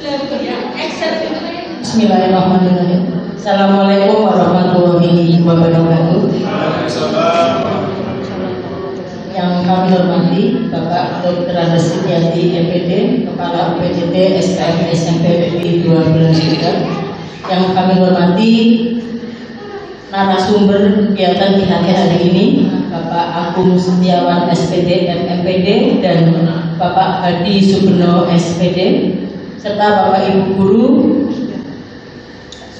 Bismillahirrahmanirrahim. Assalamualaikum warahmatullahi wabarakatuh. Yang kami hormati Bapak Dr. Andes Setiati MPD, Kepala UPTT SKM SMP Negeri 12 Tegal. Yang kami hormati narasumber kegiatan IHT hari ini, Bapak Agung Setiawan SPD MMPD dan Bapak Hadi Sugeno SPD, serta Bapak Ibu Guru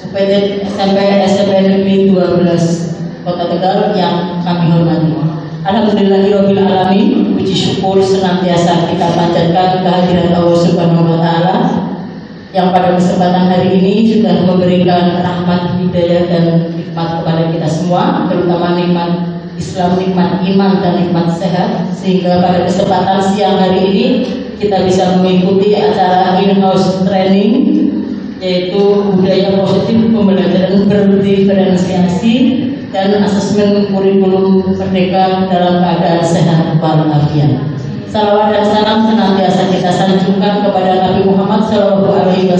UPT SMP Negeri 12 Kota Tegal yang kami hormati. Alhamdulillahirabbil alamin, puji syukur senantiasa kita panjatkan kehadiran Allah Subhanahu wa taala yang pada kesempatan hari ini sudah memberikan rahmat, hidayah dan nikmat kepada kita semua, terutama nikmat Islam, nikmat iman dan nikmat sehat, sehingga pada kesempatan siang hari ini kita bisa mengikuti acara in-house training, yaitu budaya positif pembelajaran berdiferensiasi dan asesmen kurikulum merdeka dalam keadaan sehat walafiat. Salawat dan salam senantiasa kita sanjungkan kepada Nabi Muhammad SAW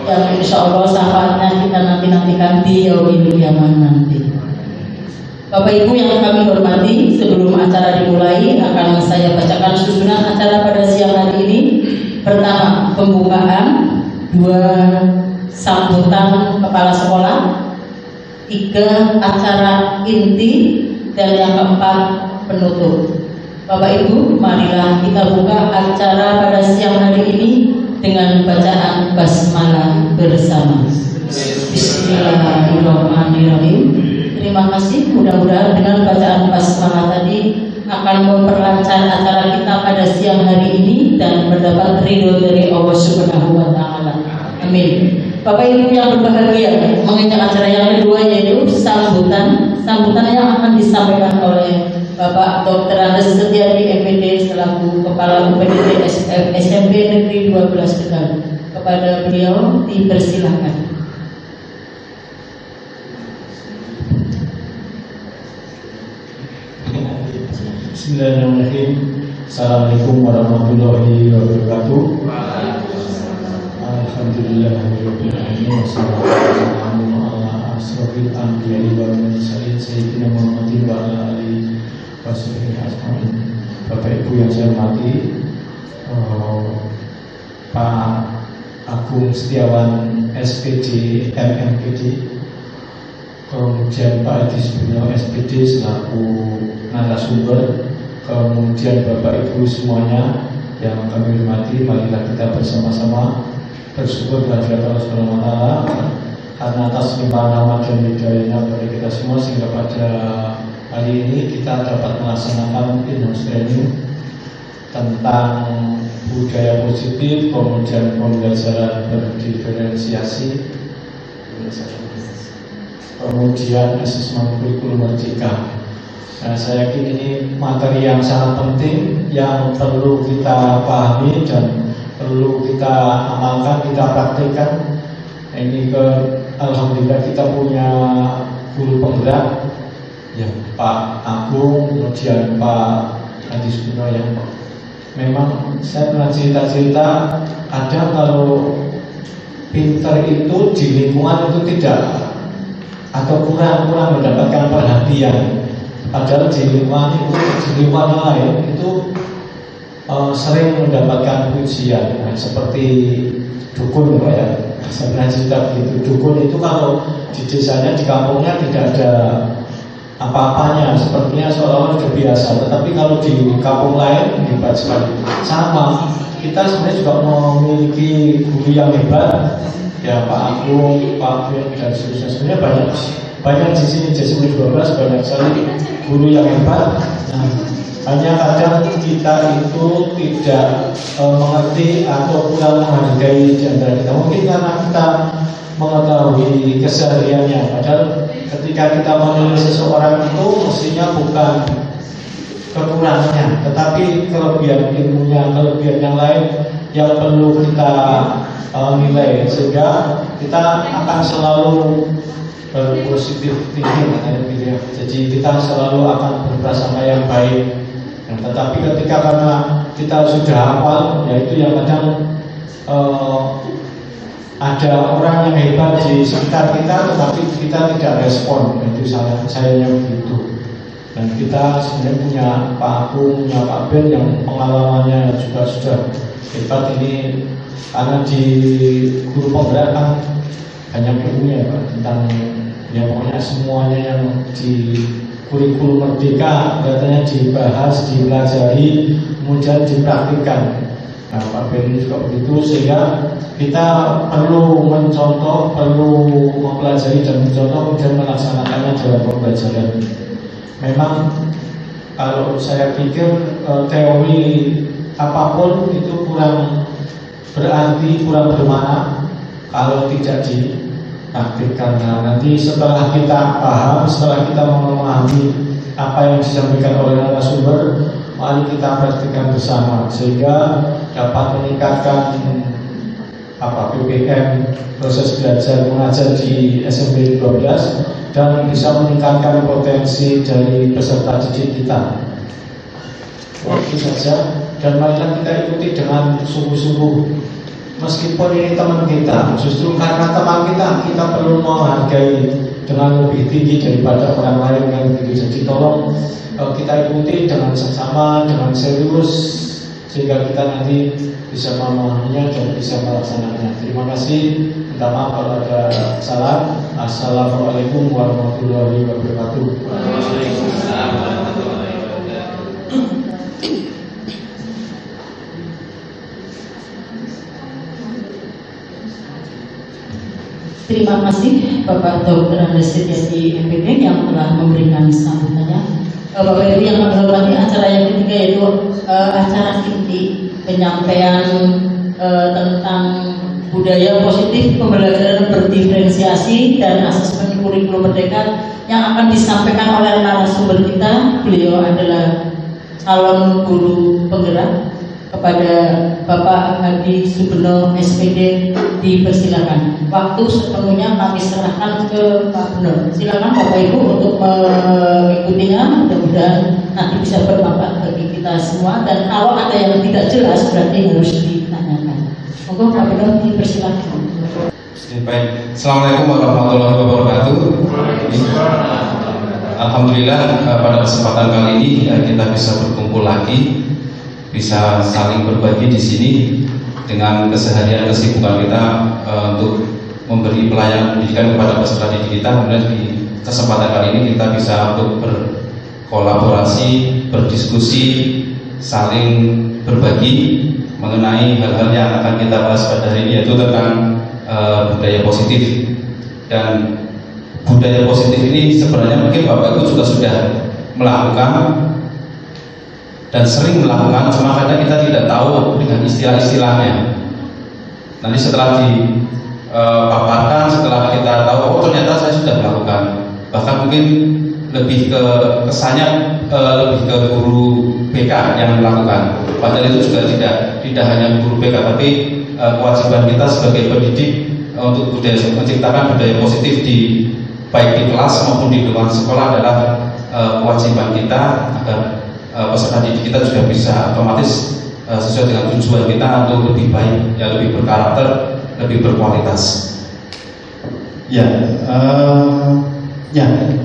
yang insya Allah syafaatnya kita nanti-nantikan di yaumil qiyamah nanti. Bapak Ibu yang kami hormati, sebelum acara dimulai akan saya bacakan susunan acara pada siang hari ini. Pertama, pembukaan, 2 sambutan kepala sekolah, 3 acara inti, dan yang keempat penutup. Bapak Ibu, marilah kita buka acara pada siang hari ini dengan bacaan basmalah bersama. Bismillahirrahmanirrahim. Terima kasih, mudah-mudahan dengan bacaan basmalah tadi akan memperlancar acara kita pada siang hari ini dan mendapat ridho dari Allah Subhanahu wa taala. Amin. Bapak Ibu yang berbahagia, menginjak acara yang kedua yaitu sambutan yang akan disampaikan oleh Bapak Dr. Andes Setiati MPD selaku Kepala UPTT SMP Negeri 12 Tegal. Kepada beliau dipersilahkan. Bismillahirrahmanirrahim. Assalamualaikum warahmatullahi wabarakatuh. Alhamdulillahirabbil alamin wassalatu wassalamu ala asrofil anbiya'i wal mursalin sayyidina Muhammadin wa ala alihi washabihi ajmain. Bapak Ibu yang saya hormati, Pak Agung Setiawan SPD MMPD, kemudian Pak Hadi Sugeno SPD selaku narasumber, kemudian Bapak Ibu semuanya yang kami hormati, marilah kita bersama-sama bersyukur kehadirat Allah Subhanahu wa taala karena atas limpahan rahmat dan hidayahnya kepada kita semua sehingga pada hari ini kita dapat melaksanakan in-house training tentang budaya positif, kemudian pembelajaran berdiferensiasi, kemudian asesmen kurikulum merdeka. Nah, saya yakin ini materi yang sangat penting yang perlu kita pahami dan perlu kita amalkan, kita praktikkan. Ini alhamdulillah kita punya guru penggerak ya, Pak Agung, kemudian Pak Hadi Sugeno yang memang saya pernah cerita-cerita, ada kalau pinter itu di lingkungan itu tidak atau kurang mendapatkan perhatian. Padahal di lingkungan lain itu sering mendapatkan pujian, seperti dukun, Pak ya. Saya pernah cerita begitu. Dukun itu kalau di desanya, di kampungnya tidak ada apa-apanya, sepertinya seolah-olah sudah biasa. Tetapi kalau di kampung lain hebat sekali. Sama, kita sebenarnya juga memiliki guru yang hebat, ya Pak Agung, Pak Fian dan seterusnya. Sebenarnya banyak di sini di SMP 12 banyak sekali guru yang hebat. Nah, hanya kadang kita itu tidak mengerti atau kurang menghargai di antara kita. Mungkin karena kita mengetahui kesehariannya. Padahal ketika kita menilai seseorang itu mestinya bukan kekurangannya, tetapi kelebihan ilmunya, kelebihan yang lain yang perlu kita nilai, sehingga kita akan selalu berpositif thinking. Jadi kita selalu akan berprasangka yang baik. Nah, tetapi ketika karena kita sudah hafal, yaitu yang kadang ada orang yang hebat di sekitar kita, tetapi kita tidak respon. Itu sayangnya begitu. Dan kita sebenarnya punya Pak Agung, punya Pak Ben yang pengalamannya juga sudah hebat ini, karena di guru penggerak kan banyak ilmunya Pak, tentang ya pokoknya semuanya yang di kurikulum Merdeka katanya dibahas, dipelajari, kemudian dipraktikkan. Nah, Pak Ben juga begitu, sehingga kita perlu mencontoh, perlu mempelajari dan mencontoh, kemudian melaksanakannya dalam pembelajaran. Memang kalau saya pikir teori apapun itu kurang berarti, kurang bermakna kalau tidak dipraktikkan. Nah, nanti setelah kita paham, setelah kita memahami apa yang disampaikan oleh narasumber, mari kita praktikkan bersama sehingga dapat meningkatkan PPM, proses belajar mengajar di SMP 12, dan bisa meningkatkan potensi dari peserta didik kita. Itu saja, dan marilah kita ikuti dengan sungguh-sungguh. Meskipun ini teman kita, justru karena teman kita perlu menghargai dengan lebih tinggi daripada orang lain yang begitu. Jadi tolong kita ikuti dengan seksama, dengan serius, sehingga kita nanti bisa memahaminya dan bisa melaksanakannya. Terima kasih. Minta maaf kalau ada salah. Assalamualaikum warahmatullahi wabarakatuh. Waalaikumsalam warahmatullahi wabarakatuh. Terima kasih Bapak Dr. Andes Setiadi MPD yang telah memberikan sambutannya. Bapak Ibu yang kami hormati, acara yang ketiga yaitu acara inti penyampaian tentang budaya positif pembelajaran berdiferensiasi dan asesmen kurikulum Merdeka yang akan disampaikan oleh narasumber kita. Beliau adalah calon guru penggerak. Kepada Bapak Hadi Subeno SPD dipersilakan. Waktu sepenuhnya kami serahkan ke Pak Benor. Silakan Bapak Ibu untuk mengikutinya. Mudah-mudahan nanti bisa bermanfaat bagi kita semua. Dan kalau ada yang tidak jelas berarti harus ditanyakan. Monggo Pak Benor dipersilakan. Baik. Assalamualaikum warahmatullahi wabarakatuh. Alhamdulillah pada kesempatan kali ini kita bisa berkumpul lagi, bisa saling berbagi di sini dengan keseharian kesibukan kita untuk memberi pelayanan pendidikan kepada peserta didik kita. Kemudian di kesempatan kali ini kita bisa untuk berkolaborasi, berdiskusi, saling berbagi mengenai hal-hal yang akan kita bahas pada hari ini, yaitu tentang budaya positif. Dan budaya positif ini sebenarnya mungkin Bapak Ibu juga sudah melakukan dan sering melakukan, cuma kadang kita tidak tahu dengan istilah-istilahnya. Nanti setelah dipaparkan, setelah kita tahu, oh ternyata saya sudah melakukan. Bahkan mungkin lebih ke kesannya lebih ke guru BK yang melakukan. Padahal itu juga tidak hanya guru BK, tapi kewajiban kita sebagai pendidik untuk menciptakan budaya positif baik di kelas maupun di luar sekolah adalah kewajiban kita agar peserta didik kita juga bisa otomatis sesuai dengan tujuan kita untuk lebih baik, ya lebih berkarakter, lebih berkualitas. Ya,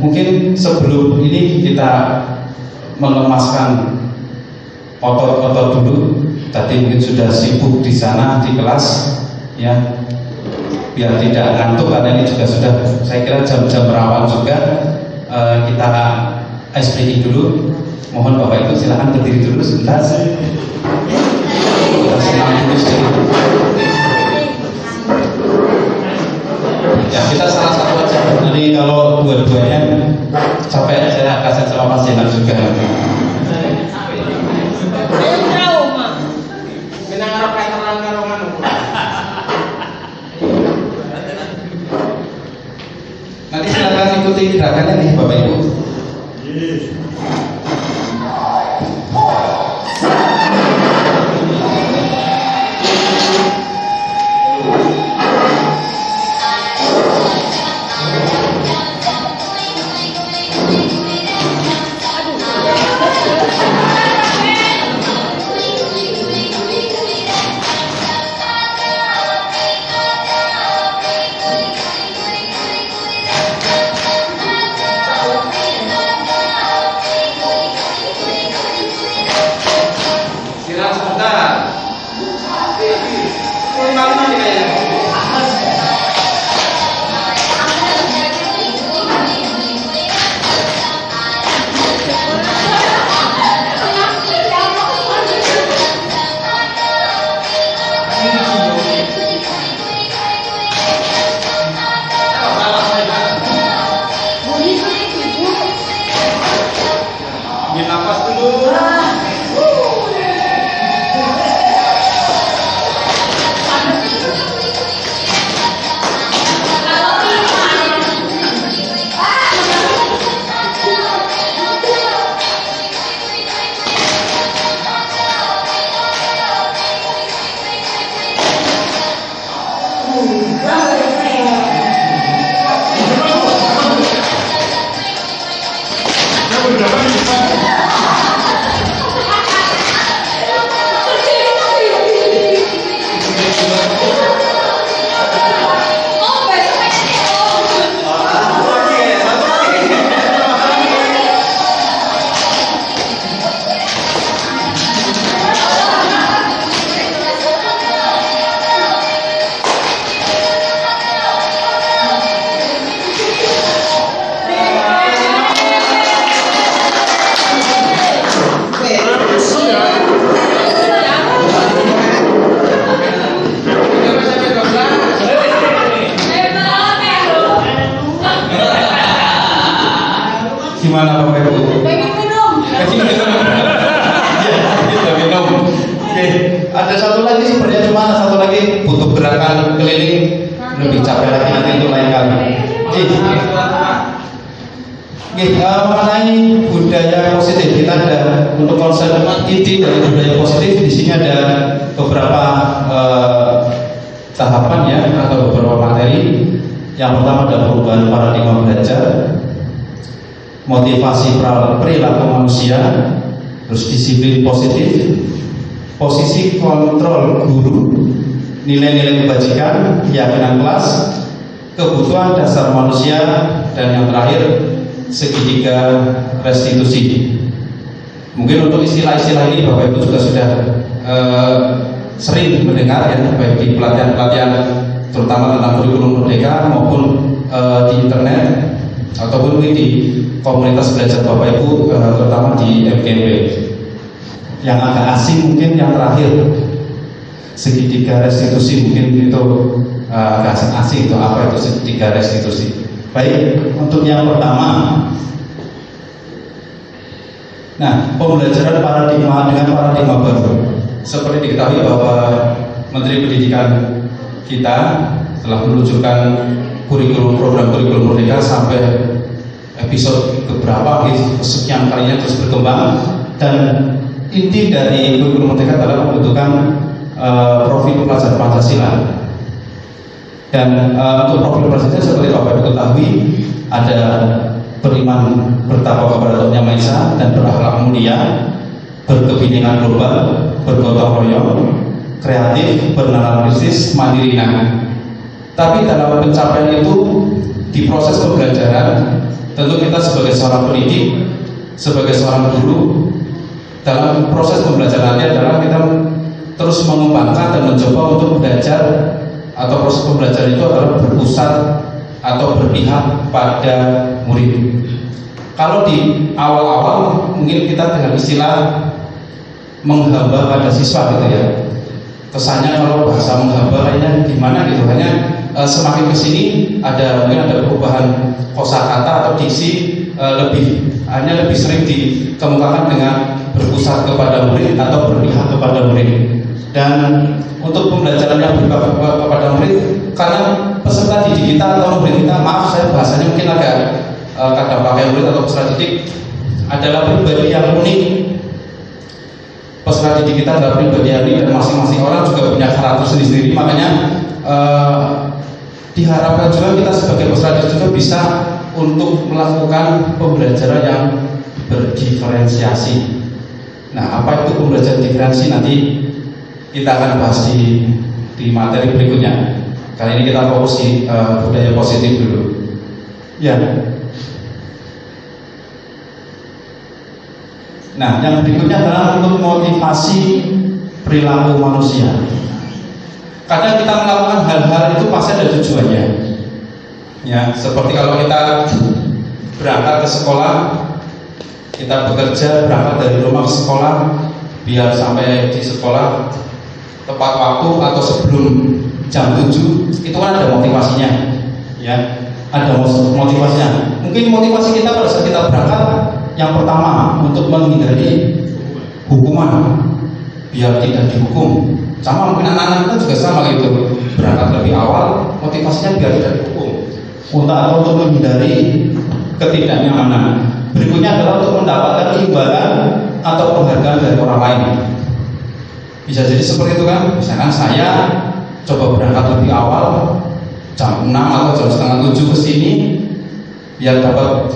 mungkin sebelum ini kita mengemaskan otot-otot dulu. Tadi mungkin sudah sibuk di sana di kelas, ya, biar tidak ngantuk karena ini juga sudah, saya kira jam-jam rawan juga. Kita ice breaking dulu. Mohon Bapak Ibu silakan berdiri dulu sebentar. Ya, kita salah satu aja. Nanti kalau dua-duanya capek, saya kasih sama pasien juga. Nanti silakan ikuti gerakannya nih Bapak Ibu. sebentar. Kalimat ini kayaknya. Ambil nafas dulu. Gimana Bapak Ibu? Pengen minum. Iya, kita minum. Oke, ada satu lagi sebenarnya, cuma satu lagi butuh gerakan keliling, lebih capek lagi nanti untuk lain kali. Mengenai budaya positif, kita ada untuk konsep inti dari budaya positif di sini ada beberapa tahapan ya, atau beberapa materi. Yang pertama adalah perubahan paradigma belajar, motivasi perilaku manusia, terus disiplin positif, posisi kontrol guru, nilai-nilai kebajikan, keyakinan kelas, kebutuhan dasar manusia, dan yang terakhir segitiga restitusi. Mungkin untuk istilah-istilah ini Bapak Ibu juga sudah sering mendengar ya, baik di pelatihan-pelatihan terutama tentang kurikulum merdeka maupun di internet ataupun di komunitas belajar Bapak Ibu, terutama di MKMB. Yang agak asing mungkin yang terakhir, segitiga restitusi, mungkin itu agak asing itu apa itu segitiga restitusi. Baik, untuk yang pertama, nah, pembelajaran paradigma dengan paradigma baru. Seperti diketahui bahwa Menteri Pendidikan kita telah meluncurkan kurikulum, program kurikulum merdeka sampai episode keberapa, sekian kalinya terus berkembang, dan inti dari kurikulum merdeka adalah membentukkan profil pelajar Pancasila. Dan untuk profil Pancasila seperti Bapak Ibu ketahui, ada beriman bertakwa kepada Tuhan Yang Maha Esa dan berakhlak mulia, berkebinekaan global, bergotong royong, kreatif, beranalisis, mandiri. Tapi dalam pencapaian itu, di proses pembelajaran, tentu kita sebagai seorang pendidik, sebagai seorang guru, dalam proses pembelajarannya adalah kita terus mengembangkan dan mencoba untuk belajar, atau proses pembelajaran itu adalah berpusat atau berpihak pada murid. Kalau di awal-awal mungkin kita dengan istilah menghamba pada siswa gitu ya, kesannya kalau bahasa menghamba lainnya gimana gitu, hanya semakin kesini mungkin ada perubahan kosakata atau diksi, hanya lebih sering dikemukakan dengan berpusat kepada murid atau berpihak kepada murid. Dan untuk pembelajaran yang berpihak kepada murid, karena peserta didik kita atau murid kita, maaf saya bahasanya mungkin agak kadang pakai murid atau peserta didik, adalah pribadi yang unik. Peserta didik kita adalah pribadi yang unik dan masing-masing orang juga punya karakter sendiri-sendiri. Makanya diharapkan juga kita sebagai peserta didik juga bisa untuk melakukan pembelajaran yang berdiferensiasi. Nah, apa itu pembelajaran diferensi nanti kita akan bahas di materi berikutnya. Kali ini kita fokus di budaya positif dulu. Ya. Nah, yang berikutnya adalah untuk motivasi perilaku manusia. Kadang kita melakukan hal-hal itu pasti ada tujuannya. Ya, seperti kalau kita berangkat ke sekolah, kita bekerja berangkat dari rumah ke sekolah biar sampai di sekolah tepat waktu atau sebelum jam 7, itu kan ada motivasinya. Ya, ada motivasinya. Mungkin motivasi kita pada saat kita berangkat yang pertama untuk menghindari hukuman, biar tidak dihukum. Sama mungkin anak-anak kita juga sama gitu, berangkat lebih awal, motivasinya biar tidak dihukum, atau untuk menghindari ketidaknyamanan. Berikutnya adalah untuk mendapatkan imbalan atau penghargaan dari orang lain. Bisa jadi seperti itu kan? Misalkan saya coba berangkat lebih awal, jam 6 atau jam setengah 7 ke sini, biar dapat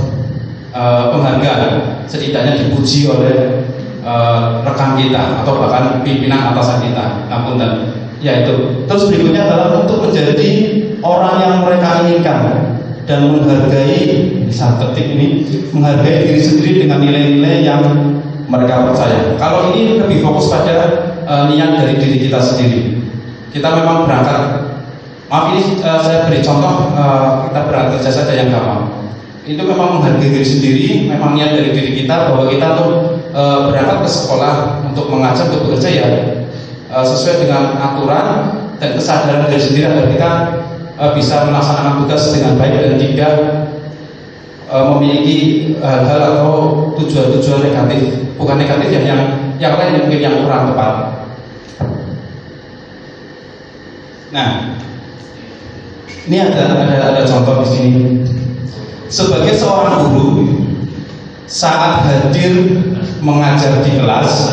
penghargaan, setidaknya dipuji oleh rekan kita atau bahkan pimpinan atasan kita. Ngapunten. Ya itu. Terus berikutnya adalah untuk menjadi orang yang mereka inginkan dan menghargai, bisa ketik ini, menghargai diri sendiri dengan nilai-nilai yang mereka percaya. Kalau ini lebih fokus pada niat dari diri kita sendiri. Kita memang berangkat. Maaf ini saya beri contoh, kita berangkat kerja saja yang gampang. Itu memang menghargai diri sendiri, memang niat dari diri kita bahwa kita tuh berangkat ke sekolah untuk mengajar, untuk bekerja ya sesuai dengan aturan dan kesadaran dari sendiri agar kita bisa melaksanakan tugas dengan baik dan tidak memiliki hal-hal atau tujuan-tujuan negatif, bukan negatif ya, yang lain mungkin yang kurang tepat. Nah, ini ada contoh di sini. Sebagai seorang guru, saat hadir mengajar di kelas,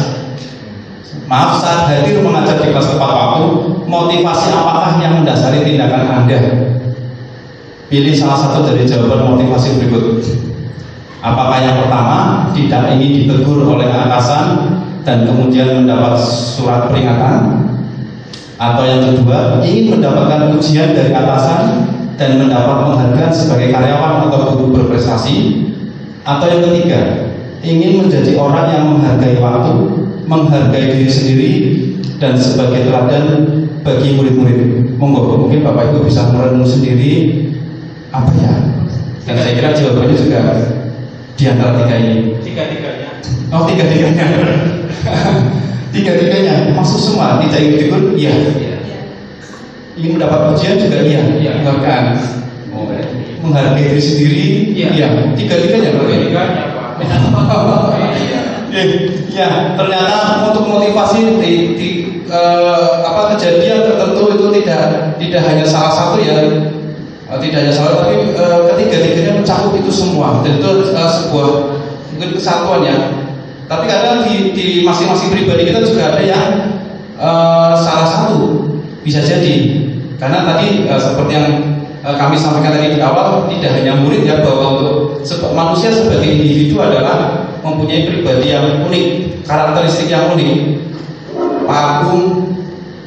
saat hadir mengajar di kelas tepat waktu, motivasi apakah yang mendasari tindakan Anda? Pilih salah satu dari jawaban motivasi berikut. Apakah yang pertama, tidak ingin ditegur oleh atasan dan kemudian mendapat surat peringatan? Atau yang kedua, ingin mendapatkan pujian dari atasan dan mendapat penghargaan sebagai karyawan atau guru berprestasi? Atau yang ketiga, ingin menjadi orang yang menghargai waktu, menghargai diri sendiri, dan sebagai teladan bagi murid-murid? Monggo, mungkin Bapak Ibu bisa merenung sendiri apa ya? Dan saya kira jawabannya juga di antara tiga ini. Tiga-tiganya. Oh, tiga-tiganya. Tiga-tiganya masuk semua. Tidak ingin ditegur, iya. Ingin mendapat pujian juga iya. Bahkan menghargai diri sendiri, iya. Tiga-tiganya berarti. Ya, ternyata untuk motivasi kejadian tertentu itu tidak hanya salah satu ya, tidak hanya salah, tapi ketiga-tiganya mencakup itu semua. Dan itu sebuah mungkin kesatuan ya. Tapi kadang di masing-masing pribadi kita juga ada yang salah satu, bisa jadi. Karena tadi seperti yang kami sampaikan tadi di awal, tidak hanya murid ya, bahwa untuk manusia sebagai individu adalah mempunyai pribadi yang unik, karakteristik yang unik. Pak Agung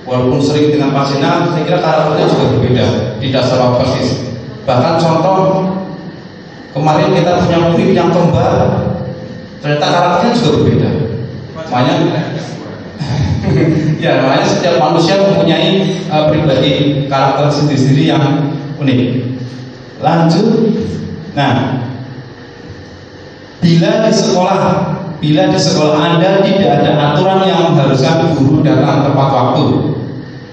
walaupun sering dengan Pak Sena, saya kira karakternya juga berbeda, tidak sama persis. Bahkan contoh kemarin kita punya murid yang kembar, ternyata karakternya juga berbeda. Makanya ya, makanya setiap manusia mempunyai pribadi karakter sendiri-sendiri yang unik. Lanjut. Nah, bila di sekolah Anda tidak ada aturan yang mengharuskan guru datang tepat waktu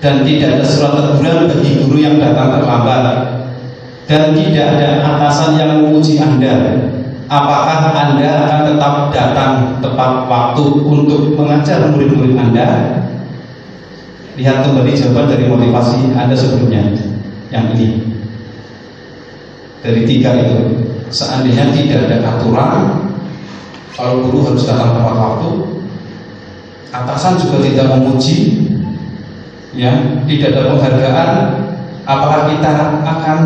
dan tidak ada surat teguran bagi guru yang datang terlambat dan tidak ada atasan yang memuji Anda, apakah Anda akan tetap datang tepat waktu untuk mengajar murid-murid Anda? Lihat kembali jawaban dari motivasi Anda sebelumnya. Yang ini dari tiga itu, seandainya tidak ada aturan kalau guru harus datang tepat waktu, atasan juga tidak memuji, ya, tidak ada penghargaan, apakah kita akan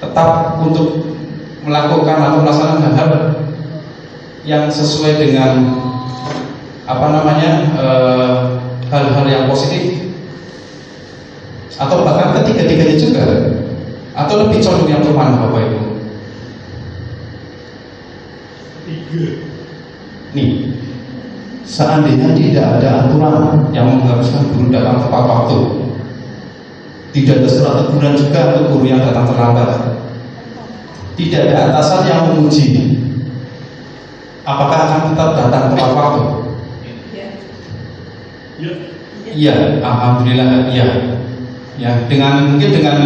tetap untuk melakukan atau melaksanakan hal-hal yang sesuai dengan hal-hal yang positif, atau bahkan ketiga-tiganya juga, atau lebih condong yang kemana Bapak Ibu? Nih, seandainya tidak ada aturan yang mengharuskan guru datang tepat waktu, tidak ada surat teguran juga untuk guru yang datang terlambat, tidak ada atasan yang menguji, apakah akan tetap datang tepat waktu? Iya, alhamdulillah iya. Ya, dengan mungkin dengan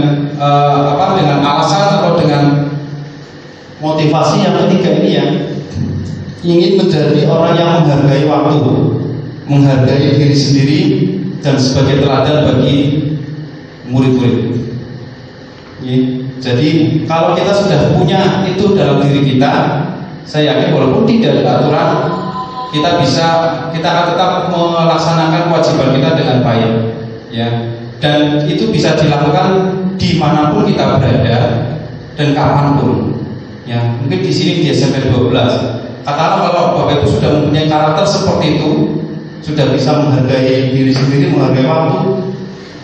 dengan alasan atau dengan motivasi yang ketiga ini ya, ingin menjadi orang yang menghargai waktu, menghargai diri sendiri dan sebagai teladan bagi murid-murid. Jadi kalau kita sudah punya itu dalam diri kita, saya yakin walaupun tidak ada aturan, kita akan tetap melaksanakan kewajiban kita dengan baik, ya. Dan itu bisa dilakukan dimanapun kita berada dan kapanpun. Ya, mungkin di sini di SMP 12. Katakanlah kalau Bapak Ibu sudah mempunyai karakter seperti itu, sudah bisa menghargai diri sendiri, menghargai waktu,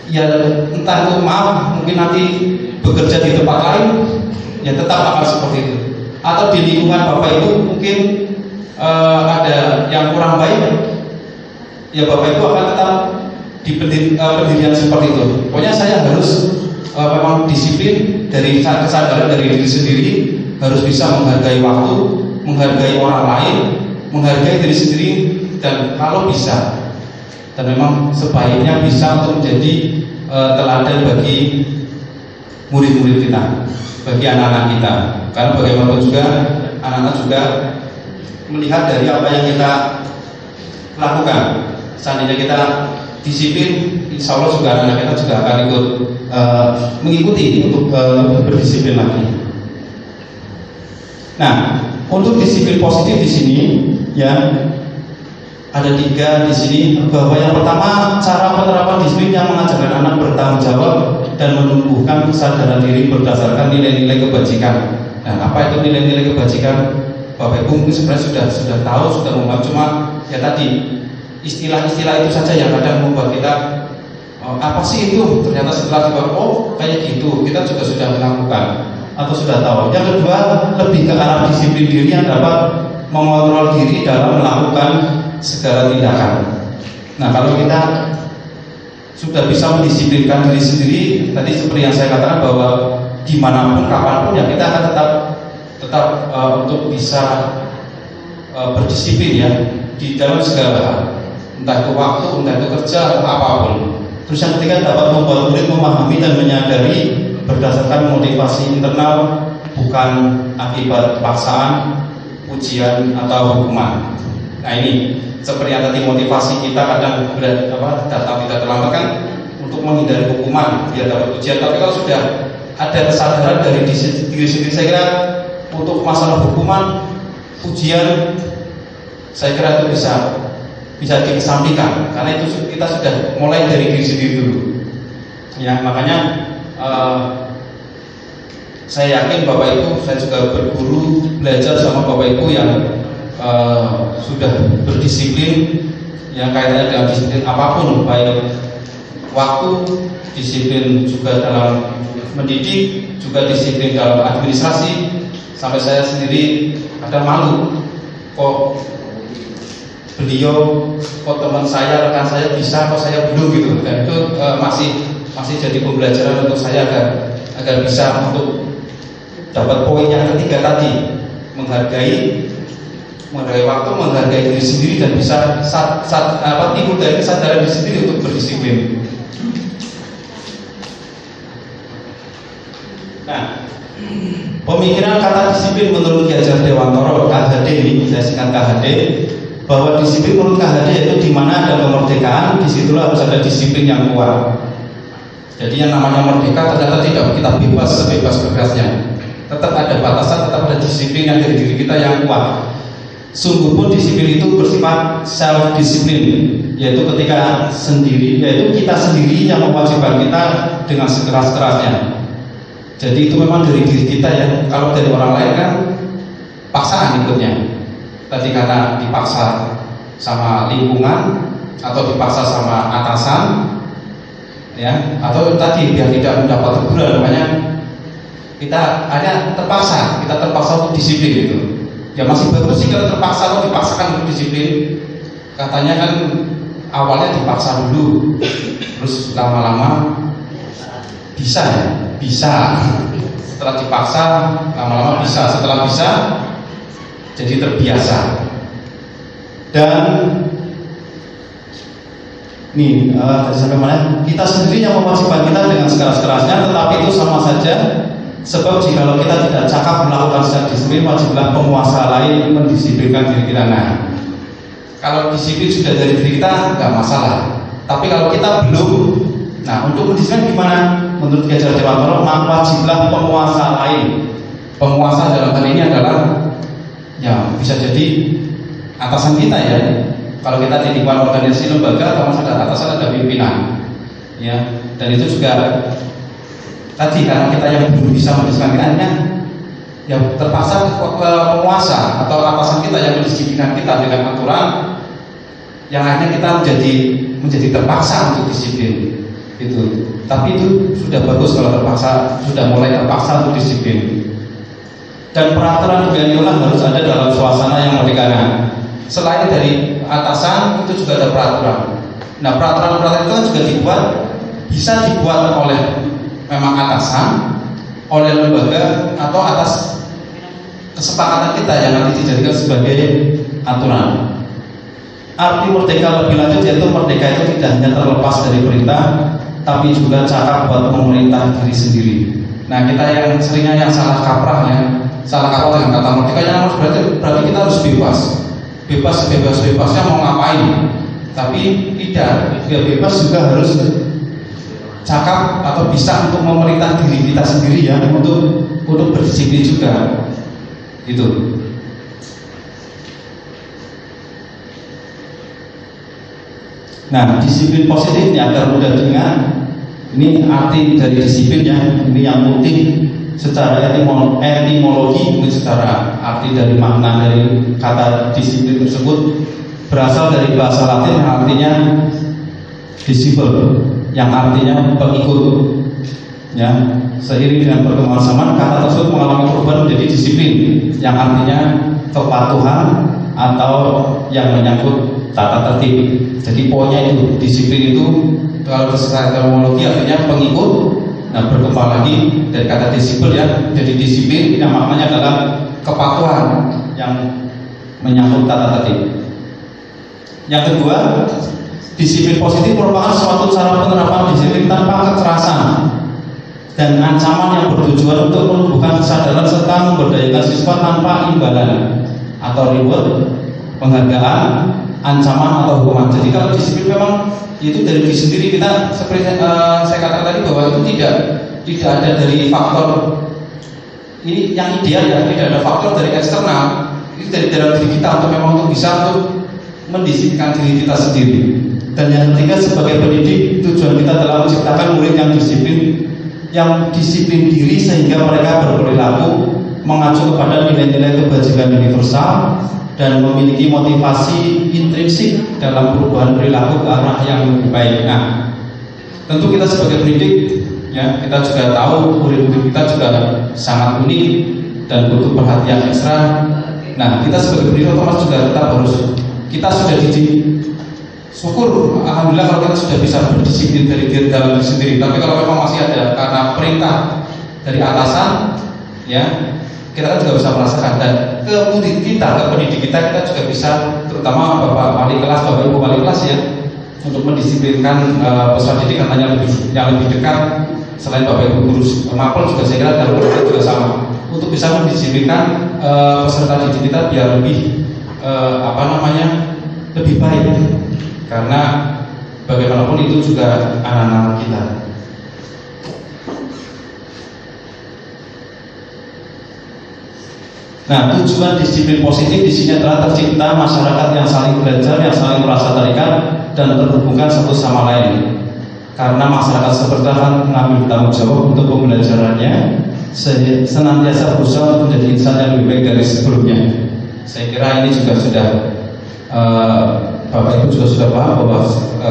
ya entah itu maaf mungkin nanti bekerja di tempat lain, ya tetap akan seperti itu. Atau di lingkungan Bapak Ibu mungkin ada yang kurang baik, ya Bapak Ibu akan tetap di pendirian seperti itu. Pokoknya saya harus memang disiplin dari kesadaran dari diri sendiri, harus bisa menghargai waktu, menghargai orang lain, menghargai diri sendiri, dan kalau bisa, dan memang sebaiknya bisa untuk menjadi teladan bagi murid-murid kita, bagi anak-anak kita. Karena bagaimanapun juga anak-anak juga melihat dari apa yang kita lakukan. Seandainya kita disiplin, insya Allah juga anak-anak kita juga akan ikut mengikuti untuk berdisiplin lagi. Nah, untuk disiplin positif di sini, ya ada 3 di sini. Bahwa yang pertama, cara penerapan disiplin yang mengajarkan anak bertanggung jawab dan menumbuhkan kesadaran diri berdasarkan nilai-nilai kebajikan. Nah, apa itu nilai-nilai kebajikan? Bapak Ibu mungkin sebenarnya sudah tahu, sudah memahami, cuma ya tadi istilah-istilah itu saja yang kadang membuat kita apa sih itu? Ternyata setelah kita kayak gitu, kita juga sudah melakukan atau sudah tahu. Yang kedua, lebih ke arah disiplin diri yang dapat mengontrol diri dalam melakukan segala tindakan. Nah, kalau kita sudah bisa mendisiplinkan diri sendiri, tadi seperti yang saya katakan bahwa dimanapun, kapanpun ya kita akan tetap untuk bisa berdisiplin ya di dalam segala hal, entah itu waktu, entah itu kerja, apapun. Terus yang ketiga, dapat membuat murid memahami dan menyadari berdasarkan motivasi internal, bukan akibat paksaan, ujian atau hukuman. Nah ini seperti yang tadi, motivasi kita kadang datang tidak terlambat kan untuk menghindari hukuman biar dapat ujian. Tapi kalau sudah ada kesadaran dari diri sendiri, saya kira untuk masalah hukuman, ujian, saya kira itu bisa dikesampingkan, karena itu kita sudah mulai dari diri sendiri dulu. Ya, makanya saya yakin Bapak Ibu, saya juga berguru belajar sama Bapak Ibu yang sudah berdisiplin, yang kaitannya dengan disiplin apapun, baik waktu, disiplin juga dalam mendidik, juga disiplin dalam administrasi. Sampai saya sendiri ada malu, kok beliau, kok teman saya, rekan saya bisa, kok saya belum gitu. Dan itu masih jadi pembelajaran untuk saya agar bisa untuk dapat poin yang ketiga tadi, menghargai waktu, menghargai diri sendiri, dan bisa timbul dari kesadaran diri sendiri untuk berdisiplin. Nah, pemikiran kata disiplin menurut Ki Hajar Dewantoro, KHD ini saya singkat KHD, bahwa disiplin menurut KHD yaitu di mana ada kemerdekaan, disitulah harus ada disiplin yang kuat. Jadi yang namanya merdeka ternyata tidak kita bebas sebebas-bebasnya, tetap ada batasan, tetap ada disiplin yang dari diri kita yang kuat. Sungguh pun disiplin itu bersifat self disiplin, yaitu ketika sendiri, yaitu kita sendiri yang mewajibkan kita dengan sekeras-kerasnya. Jadi itu memang dari diri kita ya. Kalau dari orang lain kan paksaan ikutnya. Tadi karena dipaksa sama lingkungan atau dipaksa sama atasan, ya, atau tadi biar tidak mendapat teguran, makanya kita terpaksa untuk disiplin gitu. Ya masih bagus sih kalau terpaksa atau dipaksakan untuk disiplin. katanya kan awalnya dipaksa dulu, terus lama-lama bisa ya, bisa. Setelah dipaksa, lama-lama bisa. Setelah bisa, jadi terbiasa. Dan nih, sampai mana? Kita sendiri yang mewajibkan kita dengan sekeras-kerasnya, tetapi itu sama saja. Sebab jikalau kita tidak cakap melakukan secara disiplin, wajiblah penguasa lain mendisiplinkan diri kita. Nah, kalau disiplin sudah dari diri kita, nggak masalah. Tapi kalau kita belum, nah untuk mendisiplin gimana? Menurut Ki Hajar Dewantara, maka wajiblah penguasa lain. Penguasa dalam hal ini adalah, ya bisa jadi atasan kita ya. Kalau kita di lingkungan organisasi lembaga, kalau ada atasan, ada pimpinan, ya. Dan itu juga tadi karena kita yang belum bisa mendisiplinkannya, ya terpaksa penguasa atau atasan kita yang mendisiplinkan kita dengan aturan, yang akhirnya kita menjadi terpaksa untuk disiplin. Itu. Tapi itu sudah bagus kalau terpaksa, sudah mulai terpaksa untuk disiplin. Dan peraturan demikian harus ada dalam suasana yang merdeka. Selain dari atasan, itu juga ada peraturan. Nah, peraturan-peraturan itu kan juga bisa dibuat oleh memang atasan, oleh lembaga, atau atas kesepakatan kita yang nanti dijadikan sebagai aturan. Arti merdeka lebih lanjut yaitu merdeka itu tidak hanya terlepas dari perintah, tapi juga cara buat memerintah diri sendiri. Nah, kita yang seringnya yang salah kaprah dengan kata merdeka, yang berarti kita harus bebas sebebas-bebasnya mau ngapain. Tapi tidak, bebas juga harus cakap atau bisa untuk memerintah diri kita sendiri ya, untuk berdisiplin juga. Itu. Nah, disiplin positif ini agar mudah diingat. Ini arti dari disiplin ya. Ini yang multi secara etimologi, ini secara arti dari makna dari kata disiplin tersebut berasal dari bahasa Latin yang artinya disciple, yang artinya pengikut. Ya, seiring dengan perkembangan zaman, kata tersebut mengalami perubahan menjadi disiplin, yang artinya kepatuhan atau yang menyangkut tata tertib. Jadi poinnya itu, disiplin itu kalau secara etimologi artinya pengikut. Nah, berkembang lagi dari kata disiplin ya, jadi disiplin yang maknanya adalah kepatuhan yang menyangkut tata tertib. Yang kedua, disiplin positif merupakan suatu cara penerapan disiplin tanpa kekerasan dan ancaman yang bertujuan untuk menumbuhkan kesadaran serta memberdayakan siswa tanpa imbalan atau reward, penghargaan, ancaman atau hukuman. Jadi kalau disiplin memang itu dari diri sendiri, kita seperti saya katakan tadi bahwa itu tidak ada dari faktor ini yang ideal ya, tidak ada faktor dari eksternal, itu dari dalam diri kita untuk memang untuk bisa untuk mendisiplinkan diri kita sendiri. Dan yang ketiga, sebagai pendidik, tujuan kita adalah menciptakan murid yang disiplin diri sehingga mereka berperilaku mengacu kepada nilai-nilai kebajikan universal dan memiliki motivasi intrinsik dalam perubahan perilaku ke arah yang lebih baik. Nah, tentu kita sebagai pendidik, ya kita juga tahu murid-murid kita juga sangat unik dan butuh perhatian ekstra. Nah, kita sebagai pendidik otomatis juga kita sudah didik. Syukur, alhamdulillah kalau kita sudah bisa berdisiplin dari dalam diri sendiri. Tapi kalau memang masih ada karena perintah dari atasan, ya kita kan juga bisa merasakan. Dan ke murid kita, ke pendidik kita juga bisa, terutama bapak wali kelas, bapak ibu wali kelas ya, untuk mendisiplinkan peserta didik yang lebih dekat selain bapak ibu guru mapel juga saya kira dalam proses juga sama untuk bisa mendisiplinkan peserta didik kita biar lebih lebih baik, karena bagaimanapun itu juga anak-anak kita. Nah, tujuan disiplin positif di sini adalah tercipta masyarakat yang saling belajar, yang saling merasa terikat dan terhubungkan satu sama lain. Karena masyarakat seperti akan mengambil tanggung jawab untuk pembelajarannya, senantiasa berusaha menjadi insan yang lebih baik dari sebelumnya. Saya kira ini juga sudah Bapak Ibu juga sudah paham bahwa